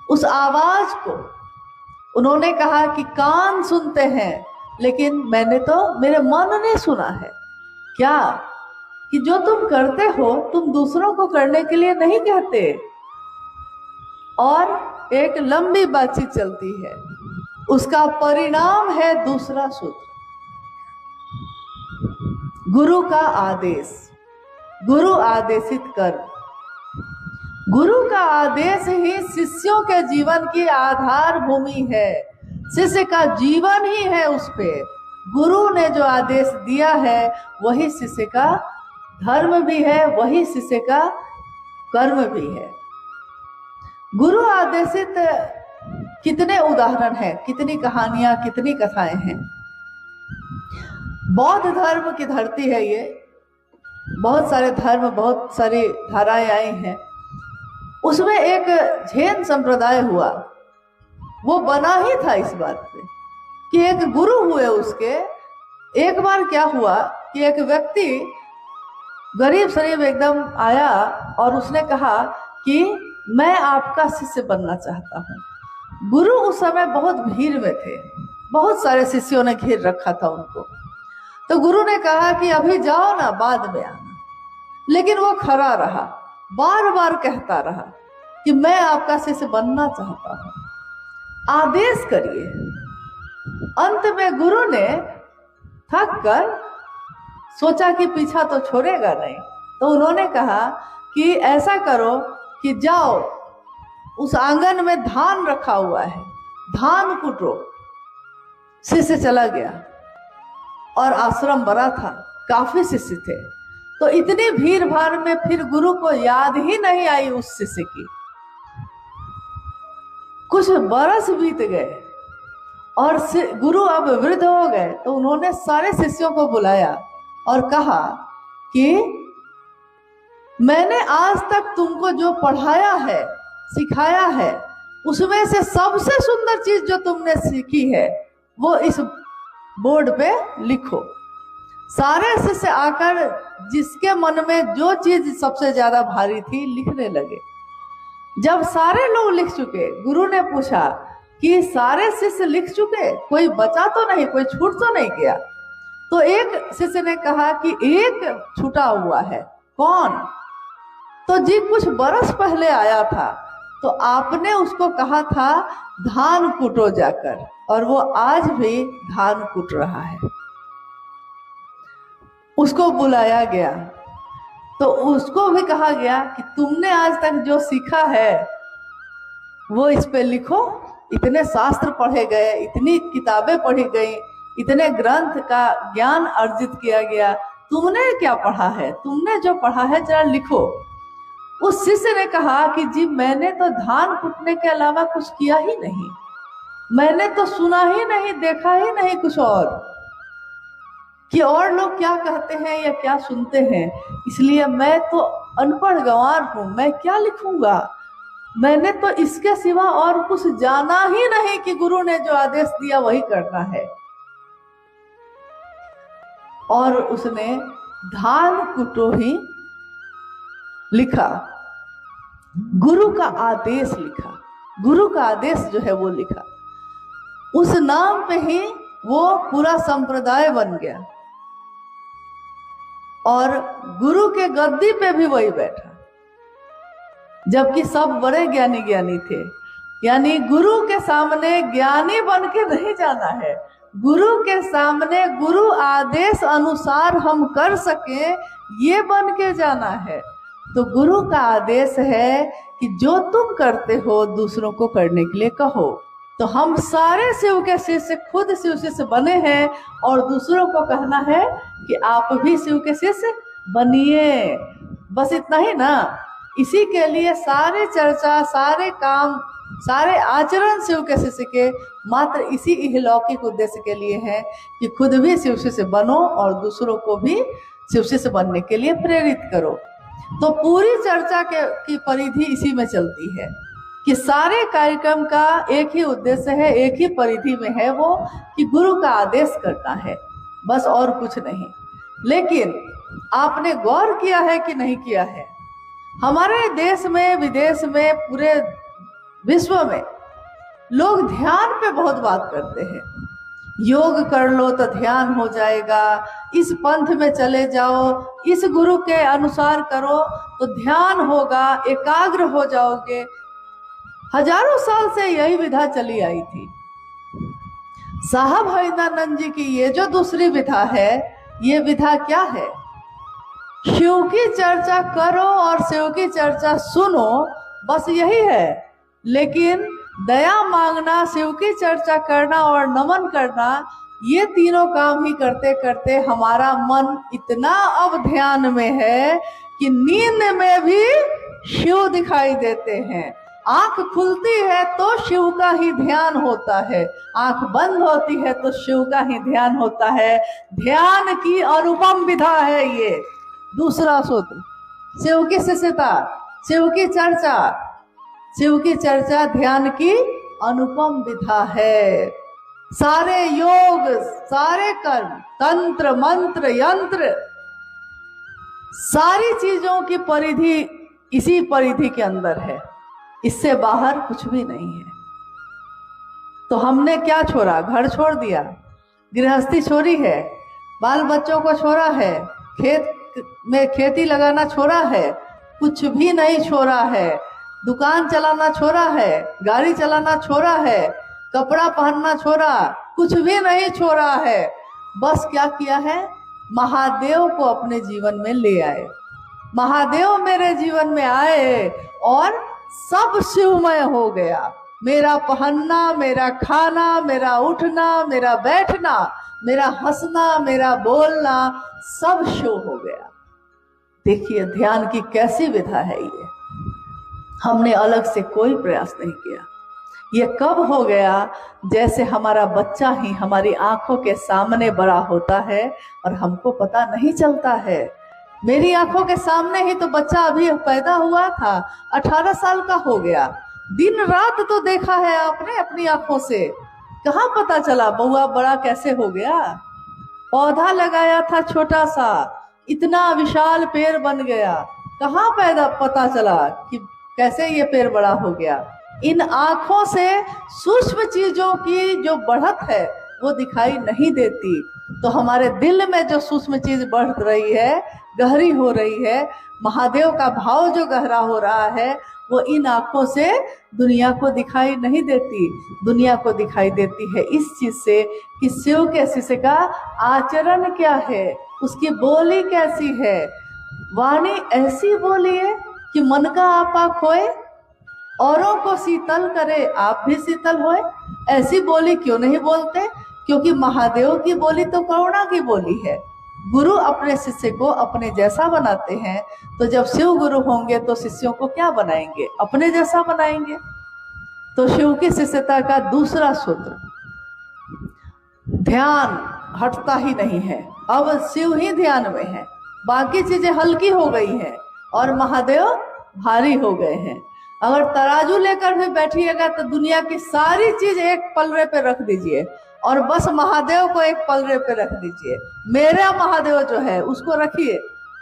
Speaker 3: उस आवाज को उन्होंने कहा कि कान सुनते हैं, लेकिन मैंने तो, मेरे मन ने सुना है। क्या कि जो तुम करते हो तुम दूसरों को करने के लिए नहीं कहते। और एक लंबी बातचीत चलती है, उसका परिणाम है दूसरा सूत्र, गुरु का आदेश। गुरु आदेशित कर्म। गुरु का आदेश ही शिष्यों के जीवन की आधार भूमि है। शिष्य का जीवन ही है उस पे। गुरु ने जो आदेश दिया है वही शिष्य का धर्म भी है, वही शिष्य का कर्म भी है। गुरु आदेशित कितने उदाहरण हैं, कितनी कहानियां, कितनी कथाएं हैं। बौद्ध धर्म की धरती है ये, बहुत सारे धर्म, बहुत सारी धाराएं आई हैं। उसमें एक जैन संप्रदाय हुआ, वो बना ही था इस बात पे कि एक गुरु हुए उसके। एक बार क्या हुआ कि एक व्यक्ति गरीब शरीफ एकदम आया और उसने कहा कि मैं आपका शिष्य बनना चाहता हूँ। गुरु उस समय बहुत भीड़ में थे, बहुत सारे शिष्यों ने घेर रखा था उनको। तो गुरु ने कहा कि अभी जाओ ना, बाद में आना। लेकिन वो खड़ा रहा, बार बार कहता रहा कि मैं आपका शिष्य बनना चाहता हूँ, आदेश करिए। अंत में गुरु ने थक कर सोचा कि पीछा तो छोड़ेगा नहीं, तो उन्होंने कहा कि ऐसा करो कि जाओ, उस आंगन में धान रखा हुआ है, धान कुटो। शिष्य चला गया और आश्रम बड़ा था, काफी शिष्य थे। तो इतनी भीड़ भाड़ में फिर गुरु को याद ही नहीं आई उस शिष्य की। कुछ बरस बीत गए और गुरु अब वृद्ध हो गए, तो उन्होंने सारे शिष्यों को बुलाया और कहा कि मैंने आज तक तुमको जो पढ़ाया है, सिखाया है, उसमें से सबसे सुंदर चीज जो तुमने सीखी है वो इस बोर्ड पे लिखो। सारे शिष्य आकर जिसके मन में जो चीज सबसे ज्यादा भारी थी लिखने लगे। जब सारे लोग लिख चुके, गुरु ने पूछा कि सारे शिष्य लिख चुके, कोई बचा तो नहीं, कोई छूट तो नहीं गया। तो एक शिष्य ने कहा कि एक छूटा हुआ है। कौन? तो जी कुछ बरस पहले आया था, तो आपने उसको कहा था धान कूटो जाकर, और वो आज भी धान कूट रहा है। उसको बुलाया गया तो उसको भी कहा गया कि तुमने आज तक जो सीखा है वो इस पे लिखो। इतने शास्त्र पढ़े गए, इतनी किताबें पढ़ी गई, इतने ग्रंथ का ज्ञान अर्जित किया गया, तुमने क्या पढ़ा है? तुमने जो पढ़ा है जरा लिखो। उस शिष्य ने कहा कि जी मैंने तो धान कूटने के अलावा कुछ किया ही नहीं, मैंने तो सुना ही नहीं, देखा ही नहीं कुछ और, कि और लोग क्या कहते हैं या क्या सुनते हैं, इसलिए मैं तो अनपढ़ गंवार हूं, मैं क्या लिखूंगा। मैंने तो इसके सिवा और कुछ जाना ही नहीं कि गुरु ने जो आदेश दिया वही करना है। और उसने धान कुटो ही लिखा, गुरु का आदेश लिखा, गुरु का आदेश जो है वो लिखा। उस नाम पे ही वो पूरा संप्रदाय बन गया और गुरु के गद्दी पे भी वही बैठा, जबकि सब बड़े ज्ञानी ज्ञानी थे। यानी गुरु के सामने ज्ञानी बन के नहीं जाना है, गुरु के सामने गुरु आदेश अनुसार हम कर सके ये बन के जाना है। तो गुरु का आदेश है कि जो तुम करते हो दूसरों को करने के लिए कहो। तो हम सारे शिव के शिष्य खुद शिव शिष्य बने हैं और दूसरों को कहना है कि आप भी शिव के शिष्य बनिए। बस इतना ही ना। इसी के लिए सारे चर्चा, सारे काम, सारे आचरण शिव के शिष्य के मात्र इसी इहलौकिक उद्देश्य के लिए है कि खुद भी शिव शिष्य बनो और दूसरों को भी शिव शिष्य बनने के लिए प्रेरित करो। तो पूरी चर्चा की परिधि इसी में चलती है कि सारे कार्यक्रम का एक ही उद्देश्य है, एक ही परिधि में है, वो कि गुरु का आदेश करना है, बस और कुछ नहीं। लेकिन आपने गौर किया है कि नहीं किया है, हमारे देश में, विदेश में, पूरे विश्व में लोग ध्यान पे बहुत बात करते हैं। योग कर लो तो ध्यान हो जाएगा, इस पंथ में चले जाओ, इस गुरु के अनुसार करो तो ध्यान होगा, एकाग्र हो जाओगे। हजारों साल से यही विधा चली आई थी। साहब हरिदानंद जी की ये जो दूसरी विधा है, ये विधा क्या है? शिव की चर्चा करो और शिव की चर्चा सुनो, बस यही है। लेकिन दया मांगना, शिव की चर्चा करना और नमन करना, ये तीनों काम ही करते करते हमारा मन इतना अब ध्यान में है कि नींद में भी शिव दिखाई देते हैं। आंख खुलती है तो शिव का ही ध्यान होता है, आंख बंद होती है तो शिव का ही ध्यान होता है। ध्यान की अनुपम विधा है ये दूसरा सूत्र। शिव की शिष्यता, शिव की चर्चा, शिव की चर्चा ध्यान की अनुपम विधा है। सारे योग, सारे कर्म, तंत्र, मंत्र, यंत्र, सारी चीजों की परिधि इसी परिधि के अंदर है, इससे बाहर कुछ भी नहीं है। तो हमने क्या छोड़ा? घर छोड़ दिया, गृहस्थी छोड़ी है, बाल बच्चों को छोड़ा है, खेत में खेती लगाना छोड़ा है, कुछ भी नहीं छोड़ा है। दुकान चलाना छोड़ा है, गाड़ी चलाना छोड़ा है, कपड़ा पहनना छोड़ा, कुछ भी नहीं छोड़ा है। बस क्या किया है? महादेव को अपने जीवन में ले आए। महादेव मेरे जीवन में आए और सब शिवमय हो गया। मेरा पहनना, मेरा खाना, मेरा उठना, मेरा बैठना, मेरा हंसना, मेरा बोलना, सब शिव हो गया। देखिए ध्यान की कैसी विधा है ये। हमने अलग से कोई प्रयास नहीं किया। ये कब हो गया? जैसे हमारा बच्चा ही हमारी आंखों के सामने बड़ा होता है और हमको पता नहीं चलता है। मेरी आंखों के सामने ही तो बच्चा अभी पैदा हुआ था, 18 साल का हो गया। दिन रात तो देखा है आपने अपनी आंखों से, कहाँ पता चला बउआ बड़ा कैसे हो गया? पौधा लगाया था छोटा सा, इतना विशाल पेड़ बन गया, कहाँ पता चला कि कैसे ये पेड़ बड़ा हो गया? इन आंखों से सूक्ष्म चीजों की जो बढ़त है वो दिखाई नहीं देती। तो हमारे दिल में जो सूक्ष्म चीज बढ़ रही है, गहरी हो रही है, महादेव का भाव जो गहरा हो रहा है, वो इन आंखों से दुनिया को दिखाई नहीं देती। दुनिया को दिखाई देती है इस चीज से कि शिव के शिष्य का आचरण क्या है, उसकी बोली कैसी है। वाणी ऐसी बोली है कि मन का आपा खोए, औरों को शीतल करे, आप भी शीतल होए। ऐसी बोली क्यों नहीं बोलते? क्योंकि महादेव की बोली तो करुणा की बोली है। गुरु अपने शिष्य को अपने जैसा बनाते हैं, तो जब शिव गुरु होंगे तो शिष्यों को क्या बनाएंगे? अपने जैसा बनाएंगे। तो शिव की शिष्यता का दूसरा सूत्र, ध्यान हटता ही नहीं है। अब शिव ही ध्यान में है, बाकी चीजें हल्की हो गई हैं और महादेव भारी हो गए हैं। अगर तराजू लेकर भी बैठिएगा तो दुनिया की सारी चीज एक पलड़े पे रख दीजिए और बस महादेव को एक पलड़े पे रख दीजिए। मेरा महादेव जो है उसको रखिए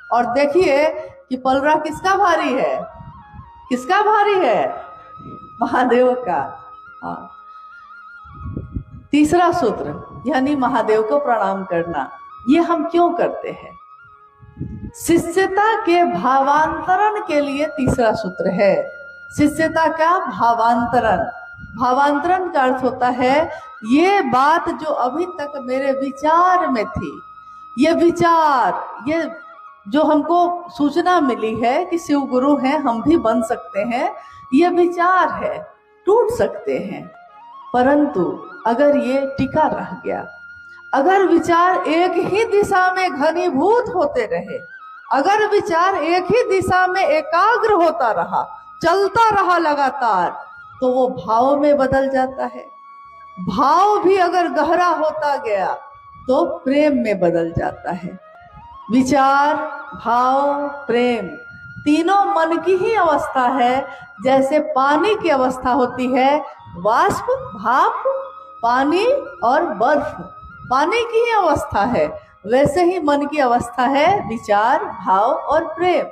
Speaker 3: और देखिए कि पलड़ा किसका भारी है? किसका भारी है? महादेव का। हाँ। तीसरा सूत्र यानी महादेव को प्रणाम करना, ये हम क्यों करते हैं? शिष्यता के भावांतरण के लिए तीसरा सूत्र है। शिष्यता का भावांतरण। भावांतरण का अर्थ होता है ये बात जो अभी तक मेरे विचार में थी, ये विचार, ये जो हमको सूचना मिली है कि शिव गुरु हैं, हम भी बन सकते हैं, ये विचार है, टूट सकते हैं। परंतु अगर ये टिका रह गया, अगर विचार एक ही दिशा में घनीभूत होते रहे, अगर विचार एक ही दिशा में एकाग्र होता रहा, चलता रहा लगातार, तो वो भाव में बदल जाता है। भाव भी अगर गहरा होता गया तो प्रेम में बदल जाता है। विचार, भाव, प्रेम, तीनों मन की ही अवस्था है। जैसे पानी की अवस्था होती है वाष्प, भाप, पानी और बर्फ, पानी की ही अवस्था है, वैसे ही मन की अवस्था है विचार, भाव और प्रेम।